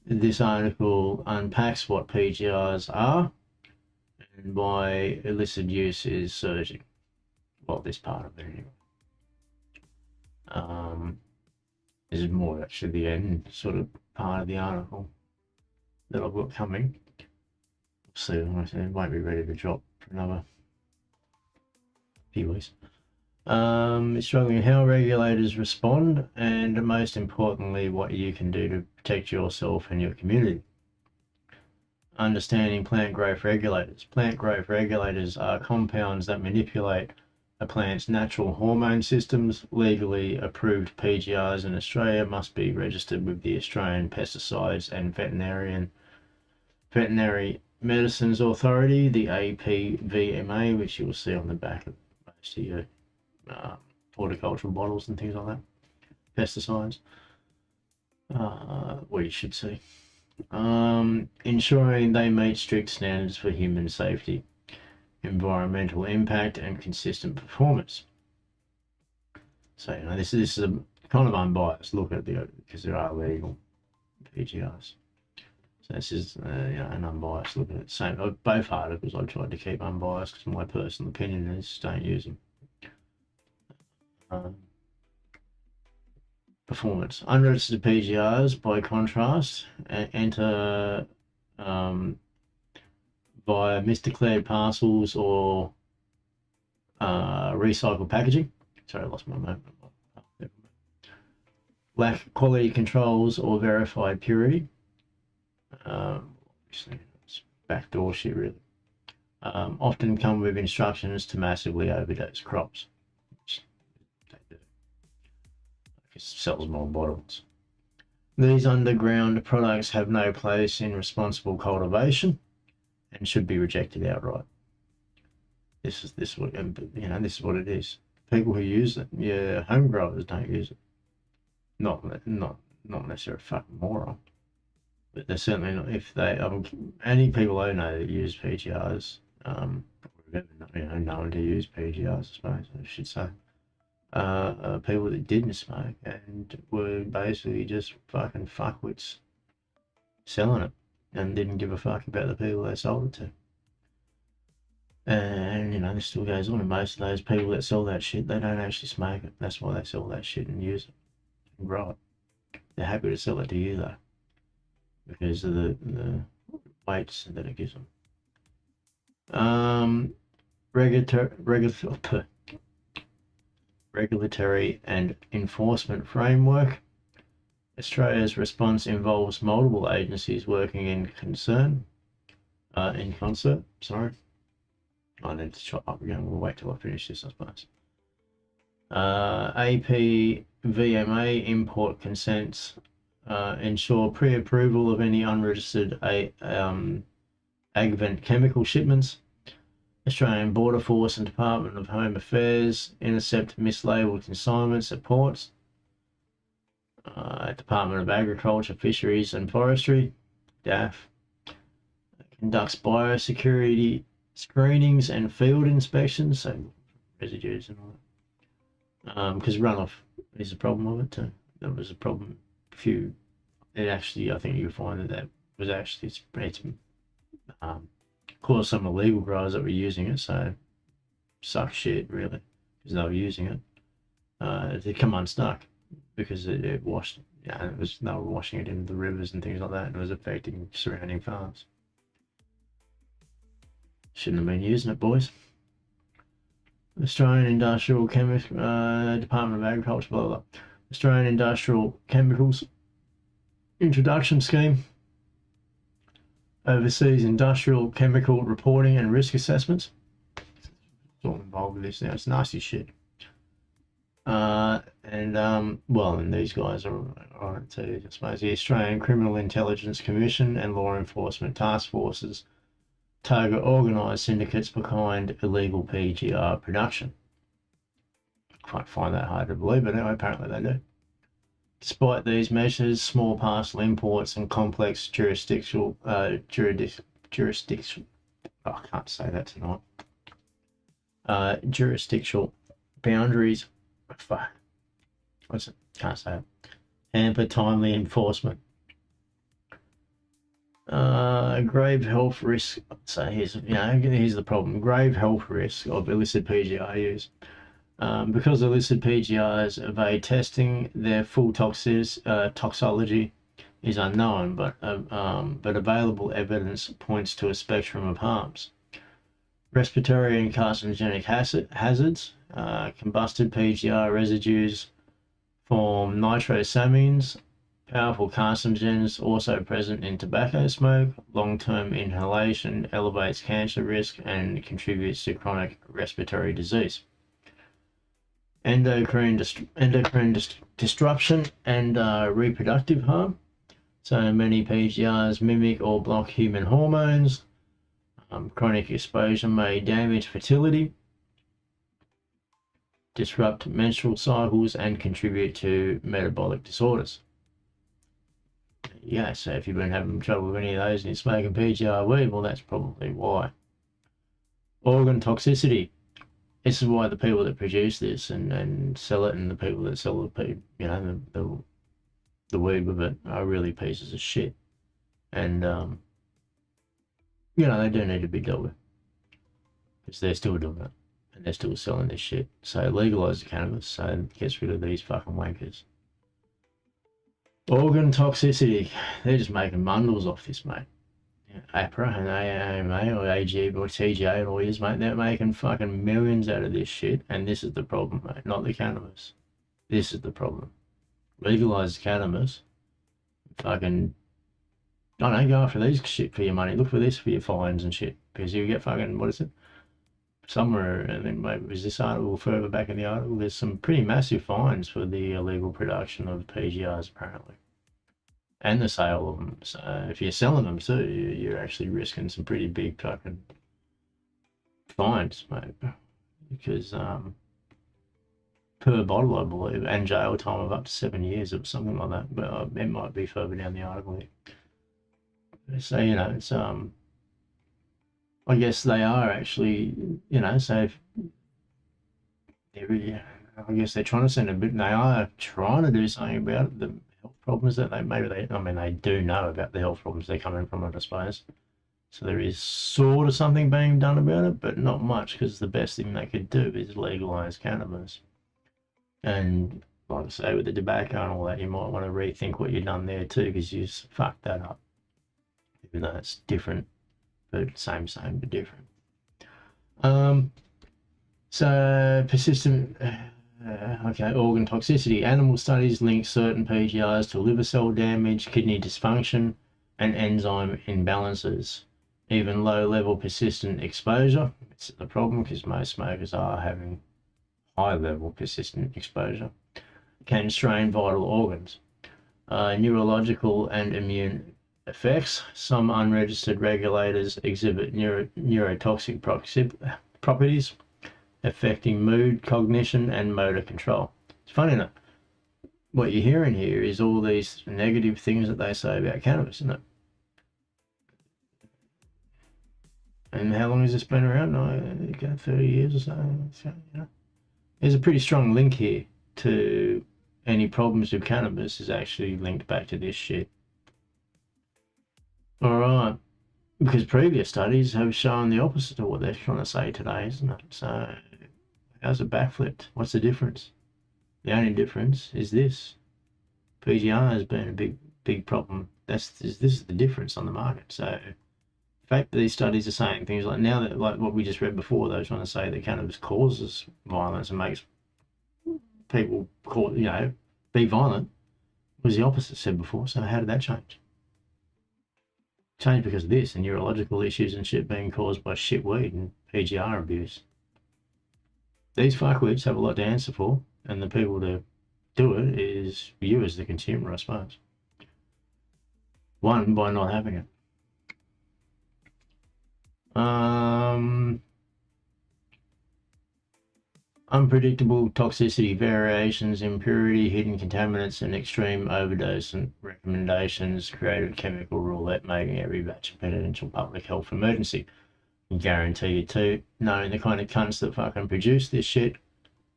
This article unpacks what PGRs are and why illicit use is surging. Well, this part of it anyway. This is more actually the end sort of part of the article that I've got coming. So it won't be ready to drop for another few weeks. It's struggling how regulators respond, and most importantly, what you can do to protect yourself and your community. understanding plant growth regulators. Plant growth regulators are compounds that manipulate a plant's natural hormone systems. Legally approved PGRs in Australia must be registered with the Australian Pesticides and Veterinary Medicines Authority, the APVMA, which you will see on the back of most of your horticultural bottles and things like that. Pesticides. What you should see. Ensuring they meet strict standards for human safety, environmental impact, and consistent performance. So, this is a kind of unbiased look at because there are legal PGRs. So this is an unbiased look at it. Same, both articles I tried to keep unbiased because my personal opinion is don't use them. Performance. Unregistered PGRs, by contrast, enter via misdeclared parcels or recycled packaging. Sorry, I lost my moment. Lack quality controls or verified purity. It's backdoor shit, really. Often come with instructions to massively overdose crops. Sells more bottles. These underground products have no place in responsible cultivation and should be rejected outright. This is what it is. People who use it, home growers don't use it. Not unless they're a fucking moron. But they're certainly not. If they, any people I know that use PGRs, known to use PGRs, I suppose I should say. People that didn't smoke and were basically just fucking fuckwits selling it and didn't give a fuck about the people they sold it to. And this still goes on, and most of those people that sell that shit, they don't actually smoke it. That's why they sell that shit and use it and grow it. They're happy to sell it to you though, because of the weights that it gives them. Regulatory and enforcement framework. Australia's response involves multiple agencies working in concert. Sorry, I need to chop up again. We'll wait till I finish this, I suppose. APVMA import consents ensure pre-approval of any unregistered agavant chemical shipments. Australian Border Force and Department of Home Affairs intercept mislabeled consignments at ports. Department of Agriculture, Fisheries and Forestry, DAF, conducts biosecurity screenings and field inspections, so residues and all that. Because runoff is a problem of it too. That was a problem. I think you'll find that was actually it's caused some illegal growers that were using it, so suck shit really, because they were using it to come unstuck because it washed. They were washing it into the rivers and things like that, and it was affecting surrounding farms. Shouldn't have been using it, boys. Australian Industrial Chemical Department of Agriculture, blah, blah, blah. Australian Industrial Chemicals Introduction Scheme oversees industrial chemical reporting and risk assessments. It's all involved with this now. It's nasty shit. And these guys are on it too. I suppose the Australian Criminal Intelligence Commission and law enforcement task forces target organised syndicates behind illegal PGR production. I quite find that hard to believe, but anyway, apparently they do. Despite these measures, small parcel imports and complex jurisdictional I can't say that tonight. Jurisdictional boundaries, can't say it. Hamper timely enforcement. Grave health risk. So here's the problem. Grave health risk of illicit PGR use. Because illicit PGRs evade testing, their full toxology is unknown, but available evidence points to a spectrum of harms. Respiratory and carcinogenic hazards. Combusted PGR residues form nitrosamines, Powerful carcinogens also present in tobacco smoke. Long-term inhalation elevates cancer risk and contributes to chronic respiratory disease. Endocrine disruption and reproductive harm. So many PGRs mimic or block human hormones. Chronic exposure may damage fertility, disrupt menstrual cycles, and contribute to metabolic disorders. Yeah, so if you've been having trouble with any of those and you're smoking PGR weed, well, that's probably why. Organ toxicity. This is why the people that produce this and sell it, and the people that sell the weed with it, are really pieces of shit. And they do need to be dealt with, because they're still doing it and they're still selling this shit. So legalise the cannabis so it gets rid of these fucking wankers. Organ toxicity. They're just making bundles off this, mate. APRA and AMA or AG or TGA lawyers, mate, they're making fucking millions out of this shit, and this is the problem, mate, not the cannabis. This is the problem. Legalise the cannabis. Fucking, I don't go after these shit for your money. Look for this for your fines and shit, because you get fucking, what is it? Somewhere, I think maybe it was this article further back in the article, there's some pretty massive fines for the illegal production of PGRs apparently, and the sale of them. So if you're selling them too, you're actually risking some pretty big fucking fines, mate, because per bottle, I believe, and jail time of up to 7 years or something like that. But it might be further down the article here. So it's I guess they are actually, so if I guess they're trying to send a bit, they are trying to do something about the health problems that they do know about the health problems they're coming from, I suppose. So there is sort of something being done about it, but not much, because the best thing they could do is legalise cannabis. And like I say, with the tobacco and all that, you might want to rethink what you've done there too, because you fucked that up. Even though it's different, but same but different. So persistent, organ toxicity. Animal studies link certain PGRs to liver cell damage, kidney dysfunction, and enzyme imbalances. Even low-level persistent exposure, it's the problem, because most smokers are having high-level persistent exposure, can strain vital organs. Neurological and immune effects. Some unregistered regulators exhibit neurotoxic properties affecting mood, cognition, and motor control. It's funny enough, what you're hearing here is all these negative things that they say about cannabis, isn't it? And how long has this been around? 30 years or so. There's a pretty strong link here to any problems with cannabis is actually linked back to this shit. All right, because previous studies have shown the opposite of what they're trying to say today, isn't it? So how's it backflipped? What's the difference? The only difference is this. PGR has been a big problem. This is the difference on the market. So the fact that these studies are saying things like now that, like what we just read before, they were trying to say that cannabis causes violence and makes people be violent, was the opposite said before. So how did that change? Changed because of this and neurological issues and shit being caused by shit weed and PGR abuse. These fuckwits have a lot to answer for, and the people to do it is you as the consumer, I suppose. One, by not having it. Unpredictable toxicity, variations, impurity, hidden contaminants, and extreme overdose and recommendations create a chemical roulette, making every batch a potential public health emergency. I guarantee you too, knowing the kind of cunts that fucking produce this shit,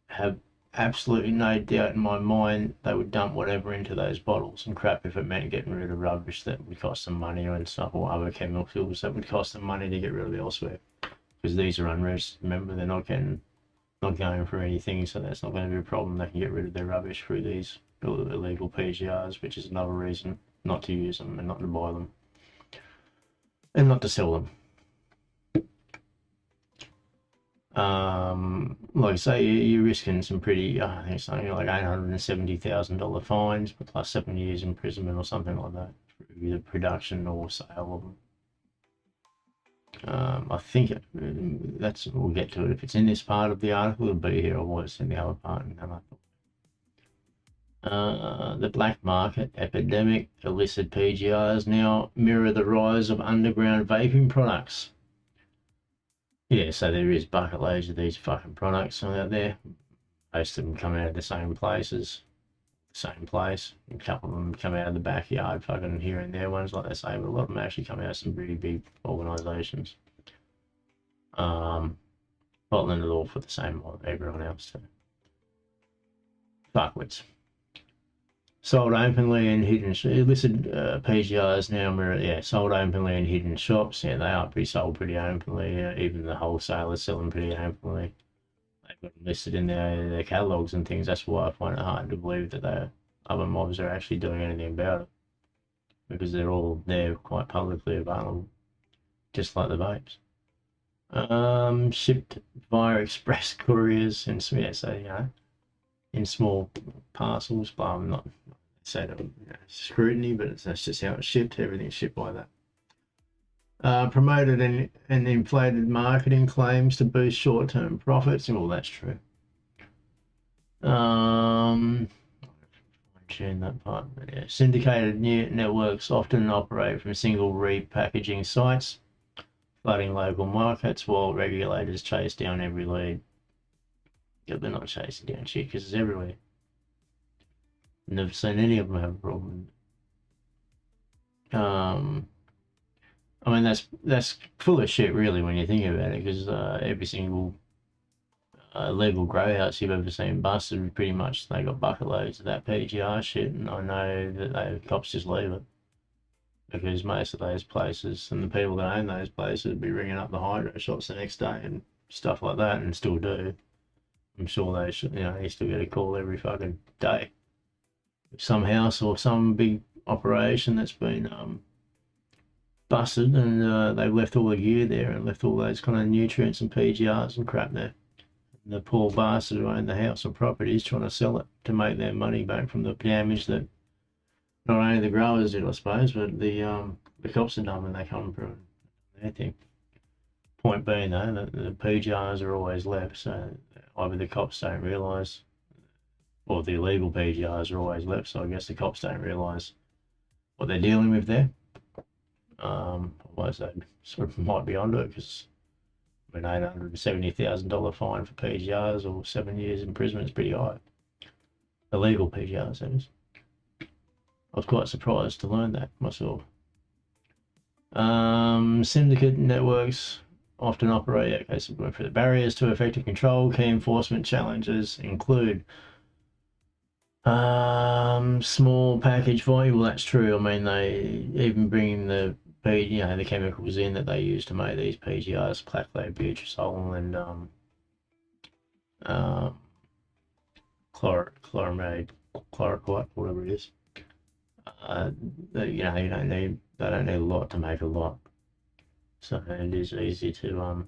have absolutely no doubt in my mind they would dump whatever into those bottles and crap if it meant getting rid of rubbish that would cost them money and stuff, or other chemicals that would cost them money to get rid of elsewhere. Because these are unregistered, remember, they're not going for anything, so that's not going to be a problem. They can get rid of their rubbish through these illegal PGRs, which is another reason not to use them and not to buy them and not to sell them. Like I say, you're risking some pretty, I think something like $870,000 fines, plus 7 years imprisonment or something like that for either production or sale of them. I think we'll get to it. If it's in this part of the article, it'll be here, or it's in the other part. And then the black market epidemic, illicit PGRs now mirror the rise of underground vaping products. Yeah, so there is bucket loads of these fucking products out there. Most of them come out of the same places, same place. A couple of them come out of the backyard, fucking here and there, ones like they say, but a lot of them actually come out of some really big organisations. Bottling it all for the same like everyone else too. Fuckwits. Sold openly in hidden illicit PGRs now sold openly in hidden shops. Yeah, they are sold pretty openly. Even the wholesalers sell them pretty openly. They've got them listed in their catalogues and things. That's why I find it hard to believe that the other mobs are actually doing anything about it, because they're all there quite publicly available, just like the vapes. Shipped via express couriers and so in small parcels. But I'm not saying scrutiny, but that's just how it's shipped. Everything's shipped by that. Promoted and inflated marketing claims to boost short-term profits. Well, that's true. Tune that part, but yeah. Syndicated networks often operate from single repackaging sites, flooding local markets, while regulators chase down every lead. Yeah, they're not chasing down shit because it's everywhere. Never seen any of them have a problem. I mean, that's full of shit, really, when you think about it, because every single legal grow house you've ever seen busted, pretty much they got bucket loads of that PGR shit, and I know that the cops just leave it, because most of those places and the people that own those places be ringing up the hydro shops the next day and stuff like that, and still do. I'm sure they should, you still get a call every fucking day. Some house or some big operation that's been busted, and they've left all the gear there and left all those kind of nutrients and PGRs and crap there. And the poor bastard who owned the house or property is trying to sell it to make their money back from the damage that not only the growers did, I suppose, but the cops have done when they come through their thing. Point being, though, that the PGRs are always left, so either the cops don't realise, or the illegal PGRs are always left, so I guess the cops don't realise what they're dealing with there. Otherwise they sort of might be onto it, because an $870,000 fine for PGRs or 7 years imprisonment is pretty high. Illegal PGRs, that is. I was quite surprised to learn that myself. Syndicate networks often operate. Okay, so for the barriers to effective control, key enforcement challenges include small package volume. Well, that's true. I mean, they even bring the chemicals in that they use to make these PGRs, placlobutrazol and chloramide, chloroquine, whatever it is. They don't need a lot to make a lot, so it is easy to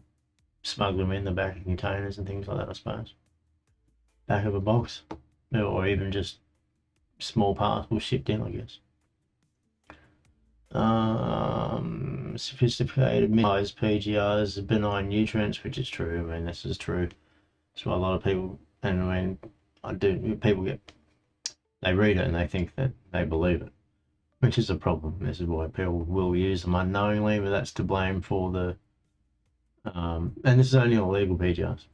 smuggle them in the back of containers and things like that, I suppose. Back of a box, or even just small parcels shipped in, I guess. Sophisticated minimized PGRs, benign nutrients, which is true. I mean, this is true. That's why a lot of people, and I mean, people they read it and they think that they believe it, which is a problem. This is why people will use them unknowingly, but that's to blame for the, and this is only on illegal PGRs.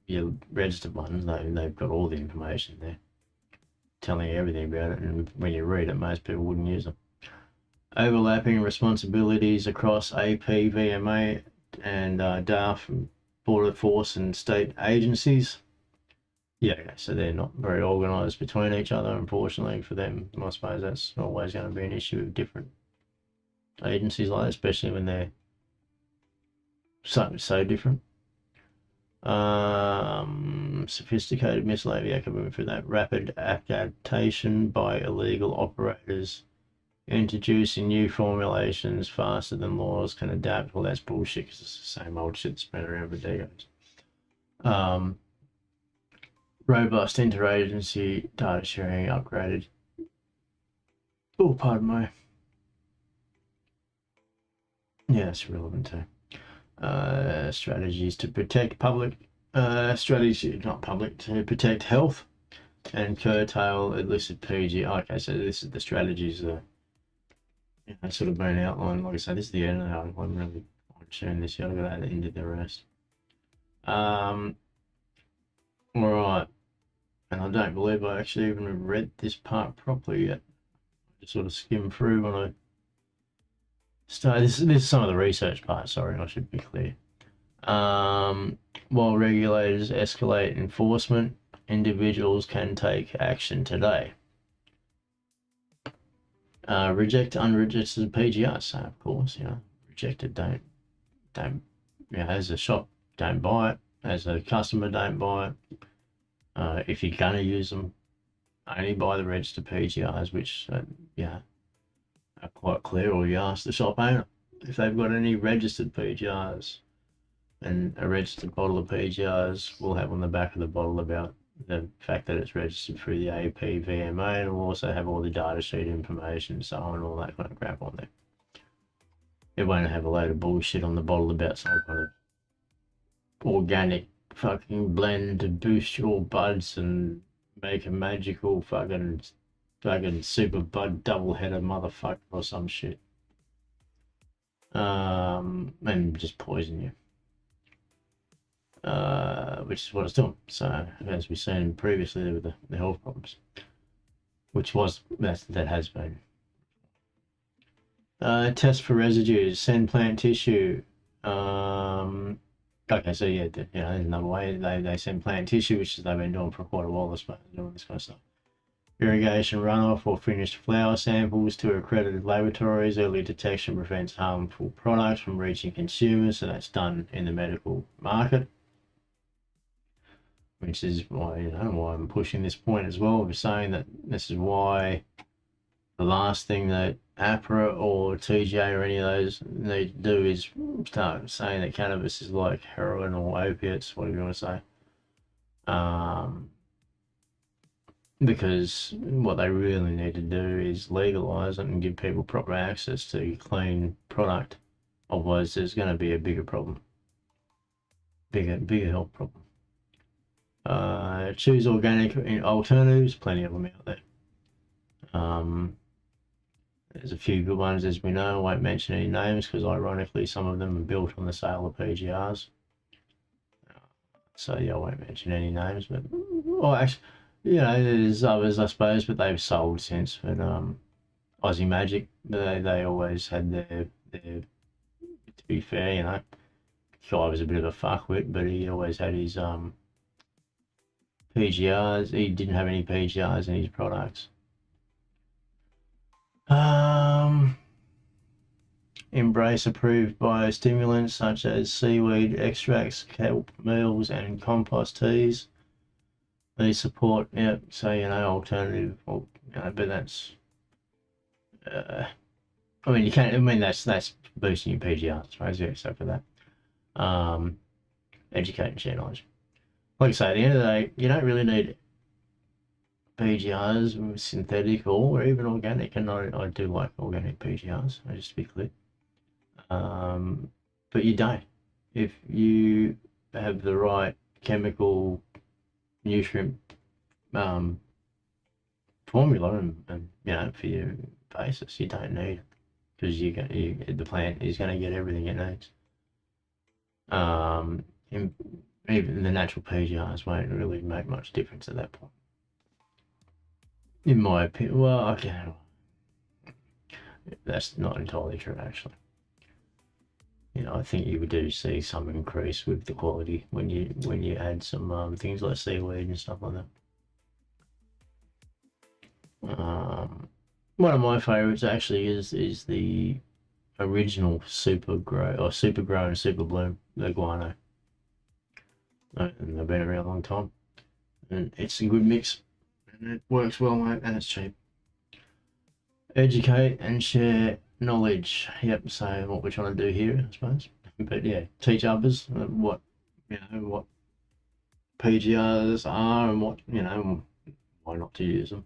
Your registered ones, they've got all the information there, telling you everything about it, and when you read it, most people wouldn't use them. Overlapping responsibilities across AP, VMA, and DAF, Border Force, and state agencies. Yeah, okay, so they're not very organised between each other, unfortunately, for them. I suppose that's always going to be an issue with different agencies like that, especially when they're so different. Sophisticated miscellaneous, moving through that. Rapid adaptation by illegal operators introducing new formulations faster than laws can adapt. Well, that's bullshit because it's the same old shit that's been around for decades. Robust interagency data sharing upgraded. Oh, pardon me. Yeah, that's relevant too. Strategies to protect public, to protect health and curtail illicit PG. Okay, so this is the strategies that sort of been outlined. Like I say, this is the end of the article. I'm really sharing this yet. I've got that into the rest. All right. And I don't believe I actually even read this part properly yet. I just sort of skimmed through when I started. This is some of the research part, sorry, I should be clear. While regulators escalate enforcement, individuals can take action today. Reject unregistered PGRs, so of course, rejected, don't, as a shop, don't buy it. As a customer, don't buy it. If you're gonna use them, only buy the registered PGRs, which are quite clear. Or you ask the shop owner if they've got any registered PGRs, and a registered bottle of PGRs will have on the back of the bottle about the fact that it's registered through the APVMA, and will also have all the data sheet information, so on, all that kind of crap on there. It won't have a load of bullshit on the bottle about some kind of organic fucking blend to boost your buds and make a magical fucking super bud double-header motherfucker or some shit. And just poison you. Which is what it's doing. So as we've seen previously with the health problems, that has been. Test for residues, send plant tissue. Okay, so yeah, there's another way. They send plant tissue, which they've been doing for quite a while, I suppose, doing this kind of stuff. Irrigation runoff or finished flower samples to accredited laboratories. Early detection prevents harmful products from reaching consumers, so that's done in the medical market. Which is why I'm pushing this point as well. We're saying that this is why the last thing that APRA or TJ or any of those need to do is start saying that cannabis is like heroin or opiates, whatever you want to say. Because what they really need to do is legalise it and give people proper access to clean product. Otherwise, there's going to be a bigger problem, bigger health problem. Choose organic alternatives, plenty of them out there. There's a few good ones, as we know. I won't mention any names because ironically some of them are built on the sale of PGRs. So yeah, I won't mention any names, but actually, there's others, I suppose, but they've sold since. But Aussie Magic, they always had their. To be fair, guy was a bit of a fuckwit, but he always had his PGRs. He didn't have any PGRs in his products. Embrace approved biostimulants such as seaweed extracts, kelp meals, and compost teas. They support, alternative, but that's. You can't. That's boosting your PGRs, right? Yeah, so for that, educate and share knowledge. Like I say, at the end of the day, you don't really need PGRs, synthetic or even organic, and I do like organic PGRs, just to be clear. But you don't. If you have the right chemical nutrient formula and for your basis, you don't need it because the plant is going to get everything it needs. Even the natural PGRs won't really make much difference at that point, in my opinion. Well, okay, that's not entirely true, actually. I think you do see some increase with the quality when you add some things like seaweed and stuff like that. One of my favourites actually is the original Super Grow and Super Bloom, the guano. And they've been around a long time, and it's a good mix, and it works well, mate, and it's cheap. Educate and share knowledge. Yep. So what we're trying to do here, I suppose. But yeah, teach others what what PGRs are and what why not to use them.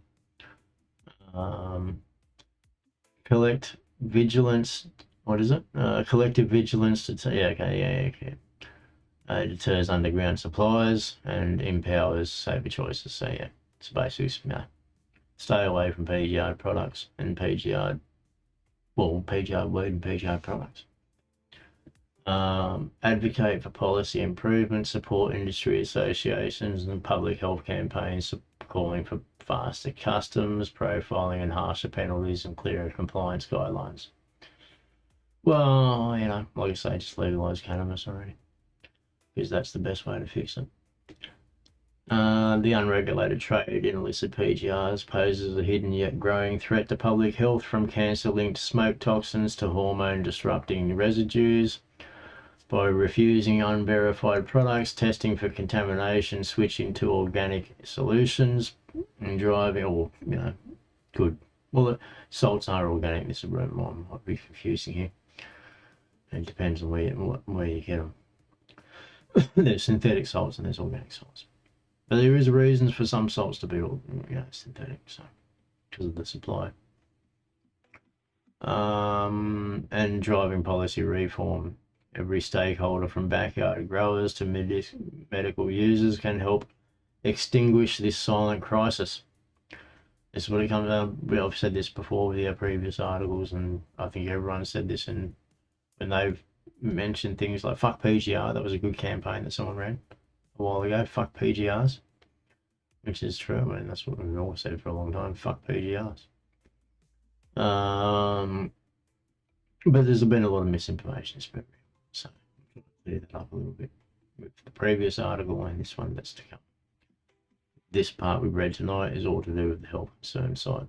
Collect vigilance. What is it? Collective vigilance to deters underground supplies and empowers safer choices. So yeah, it's basically stay away from PGR products and PGR weed and PGR products. Advocate for policy improvement, support industry associations and public health campaigns calling for faster customs, profiling and harsher penalties and clearer compliance guidelines. Well, like I say, just legalise cannabis already, because that's the best way to fix it. The unregulated trade in illicit PGRs poses a hidden yet growing threat to public health, from cancer-linked smoke toxins to hormone-disrupting residues. By refusing unverified products, testing for contamination, switching to organic solutions, and driving, good. Well, the salts are organic. This is what might be confusing here. It depends on where you get them. There's synthetic salts and there's organic salts. But there is reasons for some salts to be synthetic, so because of the supply. And driving policy reform. Every stakeholder, from backyard growers to medical users, can help extinguish this silent crisis. This is what it comes down. I've said this before with our previous articles, and I think everyone said this when they've mentioned things like fuck PGR. That was a good campaign that someone ran a while ago. Fuck PGRs, which is true. I mean, that's what we've always said for a long time. Fuck PGRs. But there's been a lot of misinformation spread. So I'll clear that up a little bit with the previous article and this one that's to come. This part we've read tonight is all to do with the health concern side.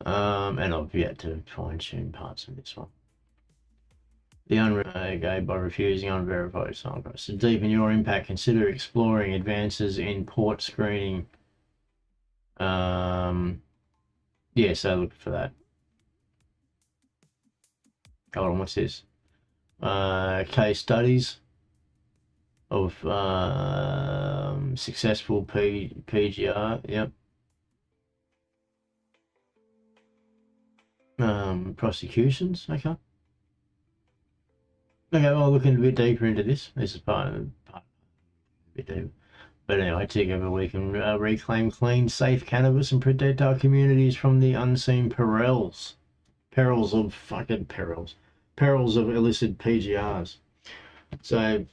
And I've yet to fine-tune parts of this one. The Unregulated, by refusing unverified samples. To deepen your impact, consider exploring advances in port screening. So look for that. Hold on, what's this? Case studies of successful PGR. Yep. Prosecutions. Okay. Well, looking a bit deeper into this. This is part a bit deeper. But anyway, together we can reclaim clean, safe cannabis and protect our communities from the unseen perils of illicit PGRs. So,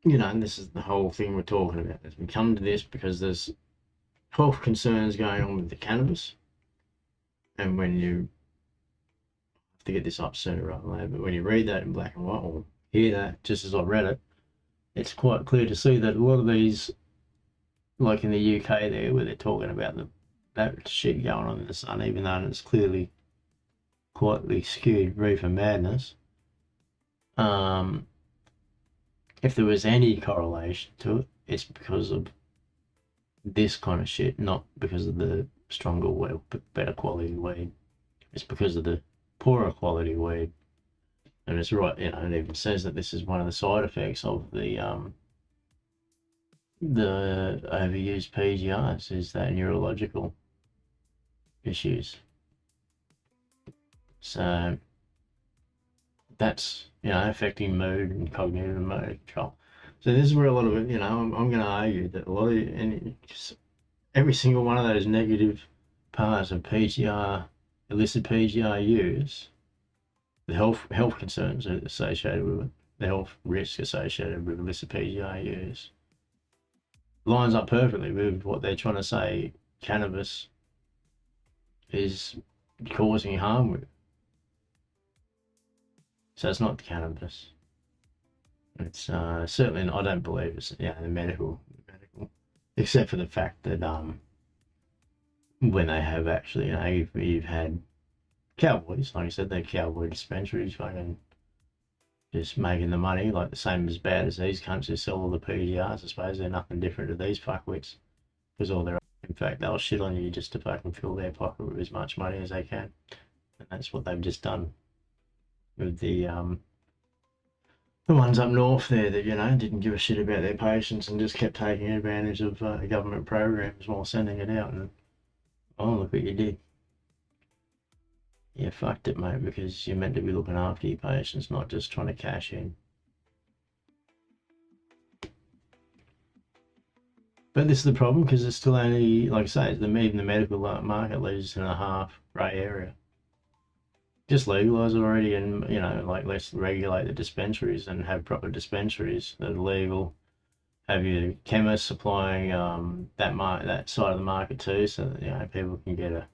and this is the whole thing we're talking about. As we come to this because there's health concerns going on with the cannabis, and when you have to get this up sooner rather than later, but when you read that in black and white or hear that just as I read it, it's quite clear to see that a lot of these, like in the UK there, where they're talking about that shit going on in the sun, even though it's clearly quite skewed Reefer Madness. If there was any correlation to it, it's because of this kind of shit, not because of the stronger weed, better quality weed. It's because of the poorer quality weed. And it's right, it even says that this is one of the side effects of the overused PGRs, is that neurological issues. So that's affecting mood and cognitive and motor control. So this is where a lot of it, I'm going to argue that a lot of every single one of those negative parts of PGR, illicit PGR use, the health concerns associated with it, the health risk associated with illicit PGR use, lines up perfectly with what they're trying to say cannabis is causing harm with. So it's not cannabis. It's certainly, I don't believe it's the medical, except for the fact that when they have actually, you've had cowboys, like I said, they're cowboy dispensaries fucking just making the money, like the same as bad as these cunts who sell all the PGRs. I suppose they're nothing different to these fuckwits, because all they're In fact, they'll shit on you just to fucking fill their pocket with as much money as they can. And that's what they've just done with the ones up north there that, you know, didn't give a shit about their patients and just kept taking advantage of government programs while sending it out. And oh, look what you did. You fucked it, mate, because you're meant to be looking after your patients, not just trying to cash in. But this is the problem, because it's still only, like I say, even the medical market leaves in a half grey area. Just legalise it already, and, you know, like, let's regulate the dispensaries and have proper dispensaries that are legal. Have your chemists supplying that side of the market too, so that, you know, people can get a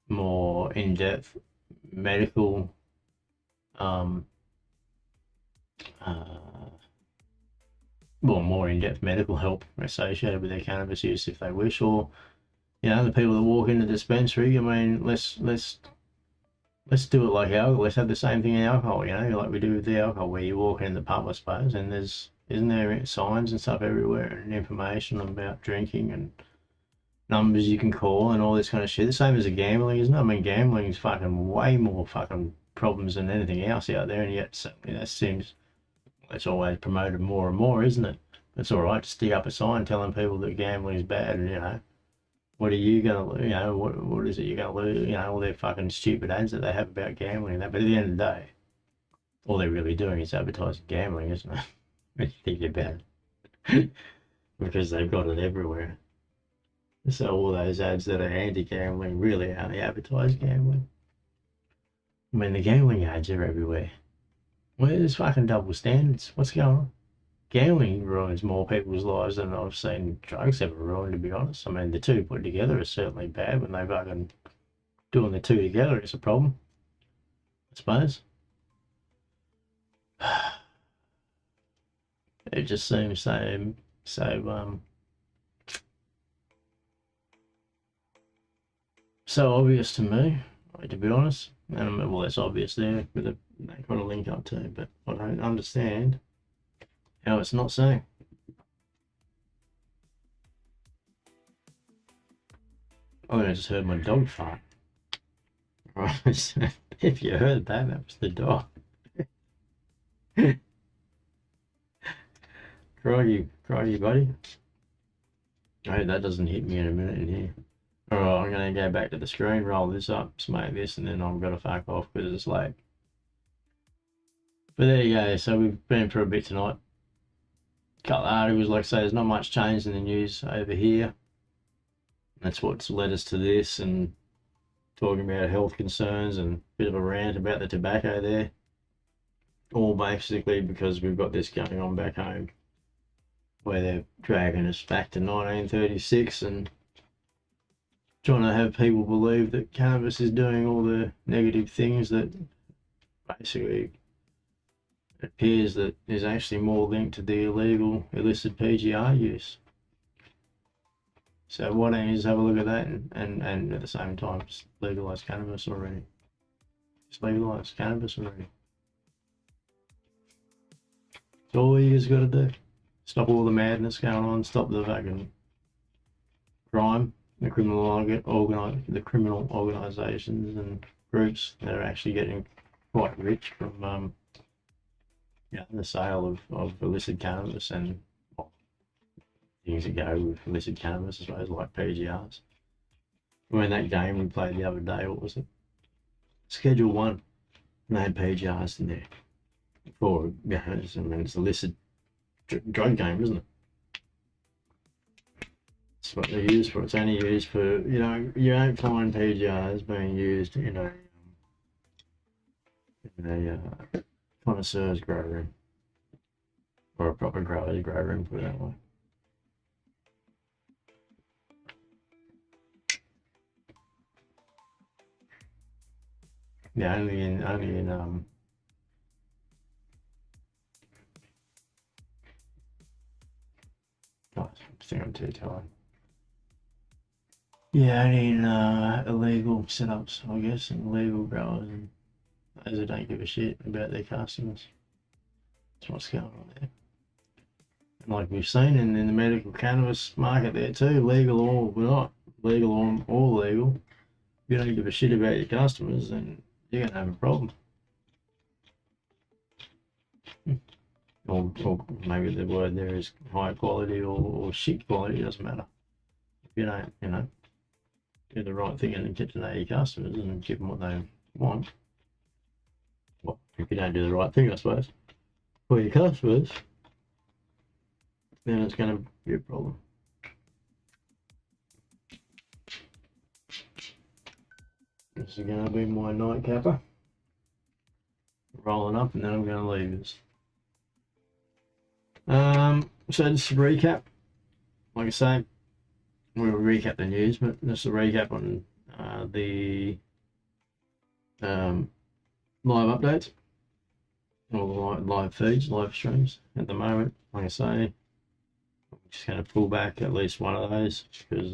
more in-depth medical more in-depth medical help associated with their cannabis use if they wish. Or, you know, the people that walk in the dispensary, I mean, let's do it like alcohol. Let's have the same thing in alcohol, you know, like we do with the alcohol, where you walk in the pub, I suppose, and isn't there signs and stuff everywhere and information about drinking and numbers you can call and all this kind of shit. The same as a gambling, isn't it? I mean, gambling is fucking way more fucking problems than anything else out there, and yet certainly that seems, it's always promoted more and more, isn't it? It's all right to stick up a sign telling people that gambling is bad, and, you know, what are you gonna, you know, what is it you're gonna lose? You know, all their fucking stupid ads that they have about gambling and that. But at the end of the day, all they're really doing is advertising gambling, isn't it? When you think about it, because they've got it everywhere. So all those ads that are anti-gambling really only advertise gambling. I mean, the gambling ads are everywhere. Where's fucking double standards? What's going on? Gambling ruins more people's lives than I've seen drugs ever ruin, to be honest. I mean, the two put together is certainly bad. When they fucking doing the two together is a problem, I suppose. It just seems so obvious to me, to be honest. And well, it's obvious there with that kind of link up too, but I don't understand how it's not so. Oh, I just heard my dog fart. Right, if you heard that, that was the dog. Crikey, buddy. I hope that doesn't hit me in a minute in here. Alright, I'm going to go back to the screen, roll this up, smoke this, and then I'm going to fuck off because it's late. But there you go, so we've been for a bit tonight. Couple of articles, like I say, there's not much change in the news over here. That's what's led us to this, and talking about health concerns and a bit of a rant about the tobacco there. All basically because we've got this going on back home, where they're dragging us back to 1936 and trying to have people believe that cannabis is doing all the negative things that basically it appears that is actually more linked to the illicit PGR use. So why don't you just have a look at that and at the same time just legalise cannabis already. Just legalise cannabis already. That's all you guys got to do. Stop all the madness going on, stop the fucking crime, the criminal organisations and groups that are actually getting quite rich from the sale of illicit cannabis and things that go with illicit cannabis, I suppose, like PGRs. I mean, that game we played the other day, what was it? Schedule 1, and they had PGRs in there. It's illicit drug game, isn't it? That's what they're used for. It's only used for, you know, you don't find PGRs being used in a connoisseur's grow room, or a proper grower's grow room, put it that way. Yeah, only in I think I'm too tired. Yeah, only in illegal setups, I guess, and illegal growers and those who don't give a shit about their customers. That's what's going on there. And like we've seen in the medical cannabis market there too, legal or not, legal or legal, if you don't give a shit about your customers, then you're gonna have a problem. Or maybe the word there is high quality or shit quality, it doesn't matter. If you don't, do the right thing and get to know your customers and give them what they want. Well, if you don't do the right thing, I suppose, for your customers, then it's going to be a problem. This is going to be my nightcapper. Rolling up, and then I'm going to leave this. So just a recap. Like I say, we'll recap the news, but just a recap on the live updates, or live feeds, live streams at the moment. Like I say, I'm just going to pull back at least one of those because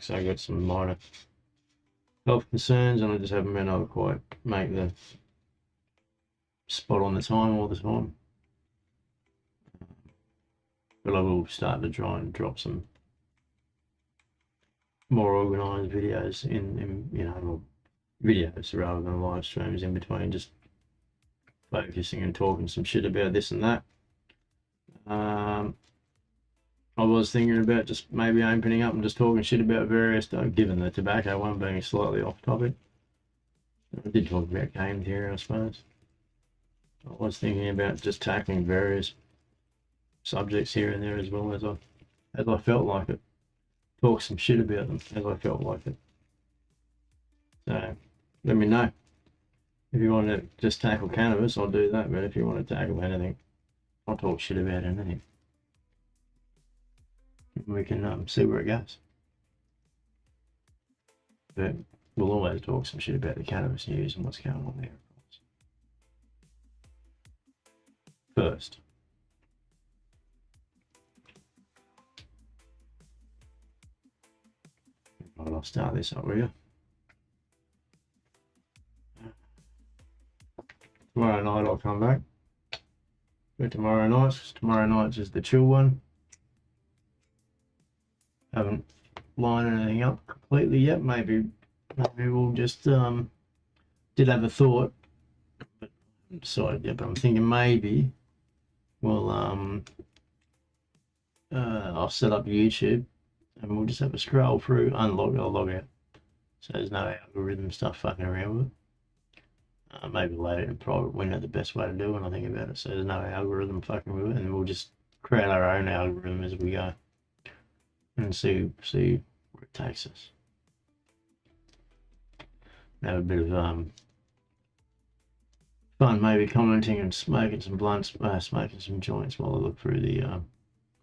I got some minor health concerns and I just haven't been able to quite make the spot on the time all the time. But I will start to try and drop some more organised videos in videos rather than live streams in between, just focusing and talking some shit about this and that. I was thinking about just maybe opening up and just talking shit about various stuff, given the tobacco one being slightly off topic. I did talk about game theory, I suppose. I was thinking about just tackling various subjects here and there as well as I felt like it. Talk some shit about them as I felt like it. So let me know. If you want to just tackle cannabis, I'll do that. But if you want to tackle anything, I'll talk shit about anything. We can see where it goes. But we'll always talk some shit about the cannabis news and what's going on there. First. I'll start this up with you. Tomorrow night I'll come back. For tomorrow night is the chill one. Haven't lined anything up completely yet. Maybe we'll just did have a thought, but I haven't decided yet. But I'm thinking maybe we'll I'll set up YouTube and we'll just have a scroll through, I'll log out. So there's no algorithm stuff fucking around with it. Maybe later in private window the best way to do it when I think about it. So there's no algorithm fucking with it, and we'll just create our own algorithm as we go and see where it takes us. Have a bit of fun, maybe commenting and smoking some blunts, smoking some joints while I look through the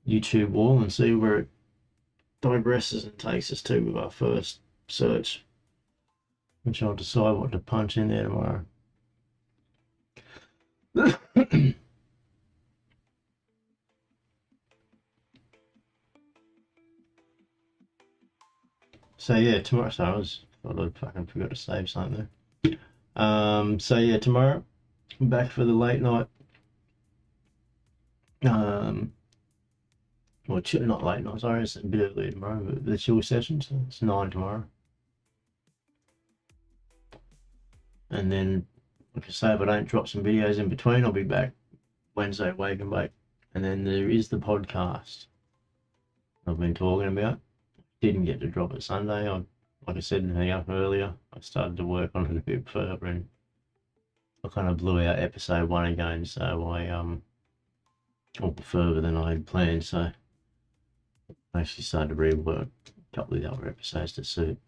YouTube wall and see where it digresses and takes us to with our first search, which I'll decide what to punch in there tomorrow. So yeah, tomorrow. So I thought I fucking forgot to save something there. So yeah, tomorrow I'm back for the late night. Well, not late night. Sorry, it's a bit early tomorrow. But the chill session, so it's 9 tomorrow. And then, like I say, if I don't drop some videos in between, I'll be back Wednesday, Wake and Bake. And then there is the podcast I've been talking about. Didn't get to drop it Sunday. Like I said in the up earlier, I started to work on it a bit further and I kind of blew out episode 1 again, so I or further than I had planned, so I actually started to rework a couple of the other episodes to suit.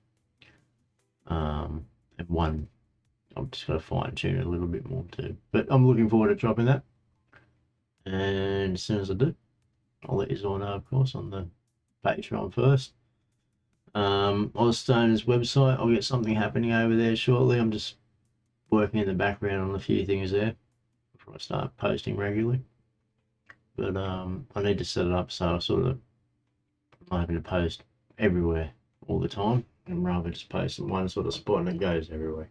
And one I've just got to fine tune it a little bit more too. But I'm looking forward to dropping that. And as soon as I do, I'll let you all know, of course, on the Patreon first. Ozstoner's website, I'll get something happening over there shortly. I'm just working in the background on a few things there before I start posting regularly. But I need to set it up so I sort of I'm having to post everywhere all the time, and rather just post in one sort of spot and it goes everywhere.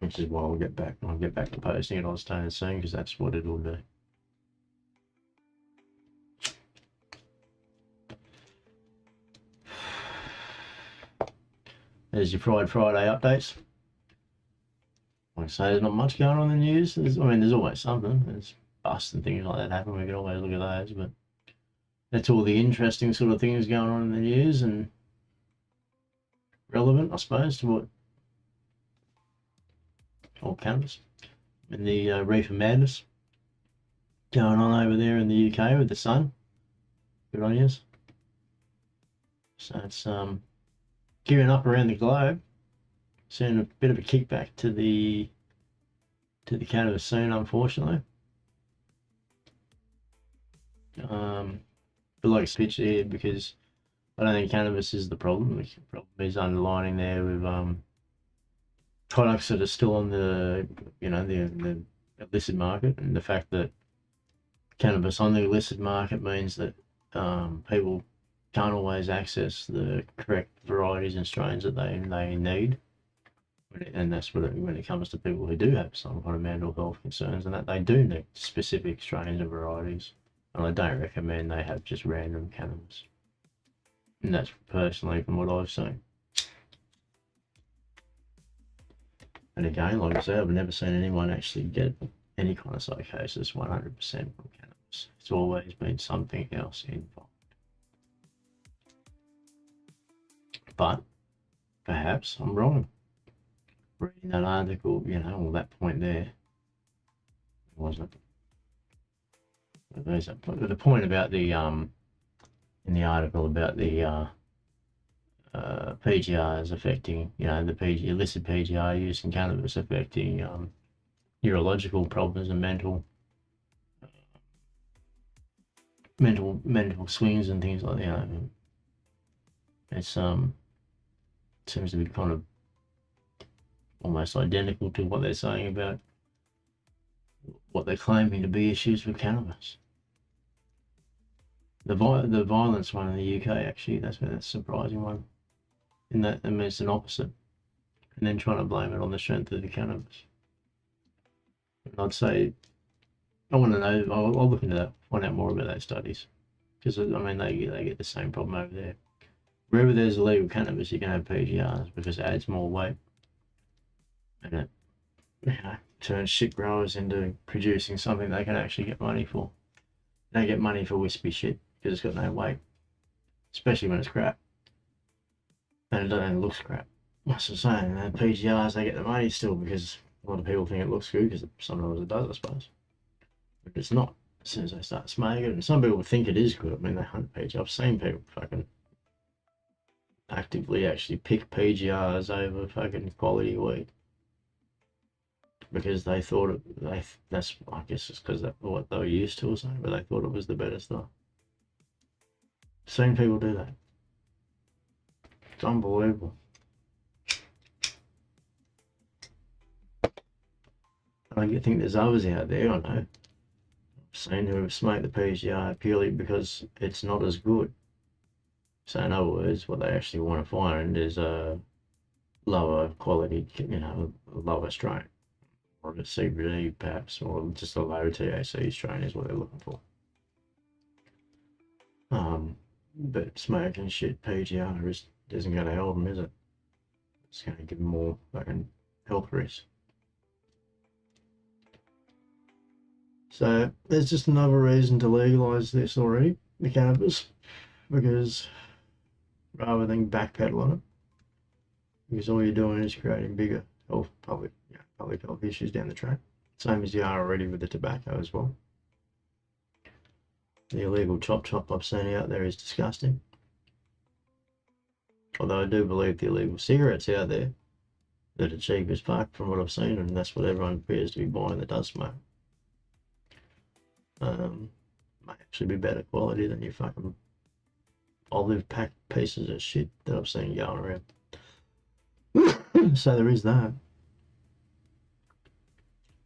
Which is why I'll get back to posting it on Ozstoner soon, because that's what it'll do. There's your Friday updates. Like I say, there's not much going on in the news. There's always something. There's busts and things like that happen. We can always look at those, but that's all the interesting sort of things going on in the news and relevant, I suppose, to what all cannabis. And the Reefer Madness going on over there in the UK with the sun. Good on yous. So it's gearing up around the globe. Seeing a bit of a kickback to the cannabis scene, unfortunately. But like a pitch here, because I don't think cannabis is the problem. The problem is underlining there with products that are still on the the illicit market, and the fact that cannabis on the illicit market means that people can't always access the correct varieties and strains that they need. And that's when it comes to people who do have some kind of mental health concerns, and that they do need specific strains and varieties. And I don't recommend they have just random cannabis. And that's personally from what I've seen. And again, like I said, I've never seen anyone actually get any kind of psychosis 100% from cannabis. It's always been something else involved. But perhaps I'm wrong. Reading that article, all that point there, wasn't it? There's the point about the in the article about the PGRs affecting, the illicit PGR use in cannabis affecting neurological problems and mental swings and things like that. It's seems to be kind of almost identical to what they're saying about what they're claiming to be issues with cannabis. The violence one in the UK, actually, that's a surprising one. In that, it's an opposite. And then trying to blame it on the strength of the cannabis. And I'd say, I want to know, I'll look into that, find out more about those studies. Because, they get the same problem over there. Wherever there's illegal cannabis, you can have PGRs because it adds more weight. And it turns shit growers into producing something they can actually get money for. They get money for wispy shit because it's got no weight, especially when it's crap. And it looks crap. That's what I'm saying. PGRs, they get the money still because a lot of people think it looks good, because sometimes it does, I suppose. But it's not. As soon as they start smoking it, and some people think it is good. They hunt PGRs. I've seen people fucking actively actually pick PGRs over fucking quality weed. Because they thought that's, I guess it's because that's what they were used to or something, but they thought it was the better stuff. Seen people do that. It's unbelievable. I think there's others out there, I know. I've seen who have smoked the PGR purely because it's not as good. So in other words, what they actually want to find is a lower quality, a lower strain. Or a CBD perhaps, or just a low THC strain is what they're looking for. But smoking shit PGR isn't going to help them, is it? It's going to give them more fucking health risks. So there's just another reason to legalise this already, the cannabis, because rather than backpedal on it, because all you're doing is creating bigger public health issues down the track. Same as you are already with the tobacco as well. The illegal chop I've seen out there is disgusting. Although I do believe the illegal cigarettes out there that are cheap as fuck from what I've seen, and that's what everyone appears to be buying that does smoke. Might actually be better quality than your fucking olive pack pieces of shit that I've seen going around. So there is that.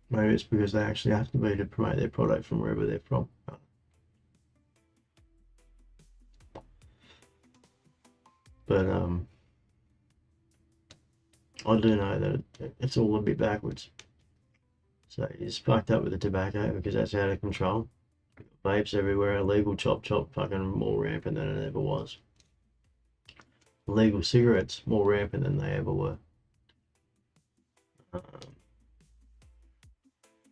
Maybe it's because they actually have to be to promote their product from wherever they're from. But I do know that it's all a bit backwards. So it's fucked up with the tobacco because that's out of control. Vapes everywhere, illegal chop fucking more rampant than it ever was. Illegal cigarettes more rampant than they ever were.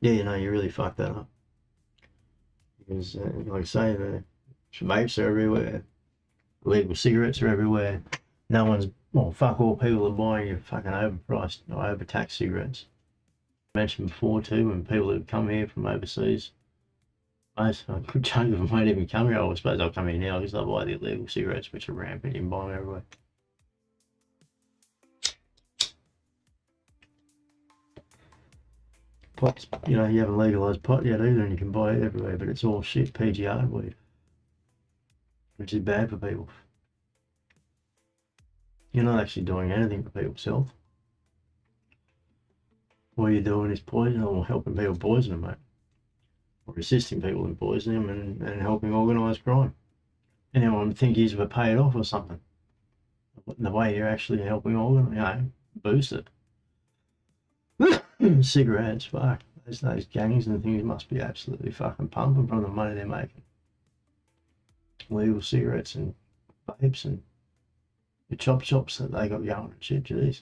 Yeah, you know, you really fucked that up. Because, like I say, the vapes are everywhere, illegal cigarettes are everywhere. No one's, well, fuck all people are buying your fucking overpriced or overtaxed cigarettes. I mentioned before too, when people that come here from overseas, a good chunk of them won't even come here. I suppose they'll come here now because they'll buy the illegal cigarettes, which are rampant. You can buy them everywhere. Pots, you know, you haven't legalised pot yet either, and you can buy it everywhere, but it's all shit PGR weed, which is bad for people. You're not actually doing anything for people's health. All you're doing is poisoning or helping people poison them, mate. Or assisting people in poisoning them and helping organised crime. Anyone think he's ever paid off or something? The way you're actually helping boost it. Cigarettes, fuck. Those gangs and things must be absolutely fucking pumping from the money they're making. Legal cigarettes and vapes and the chop shops that they got going and shit, jeez.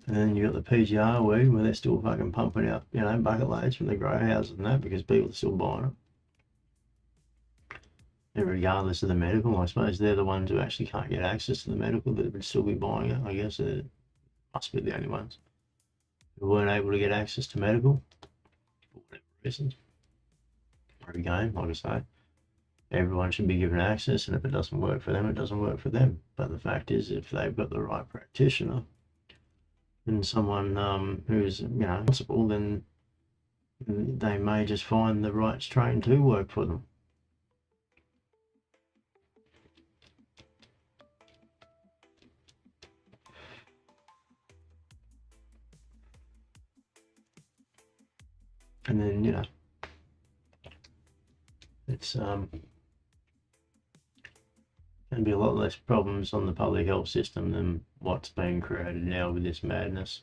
And then you got the PGR weed where they're still fucking pumping out, you know, bucket loads from the grow houses and that because people are still buying it. And regardless of the medical, I suppose they're the ones who actually can't get access to the medical that would still be buying it. I guess it must be the only ones who weren't able to get access to medical for whatever reasons. Or again, like I say, everyone should be given access, and if it doesn't work for them, it doesn't work for them. But the fact is, if they've got the right practitioner and someone who's, you know, responsible, then they may just find the right strain to work for them. And then, you know, it's going to be a lot less problems on the public health system than what's being created now with this madness.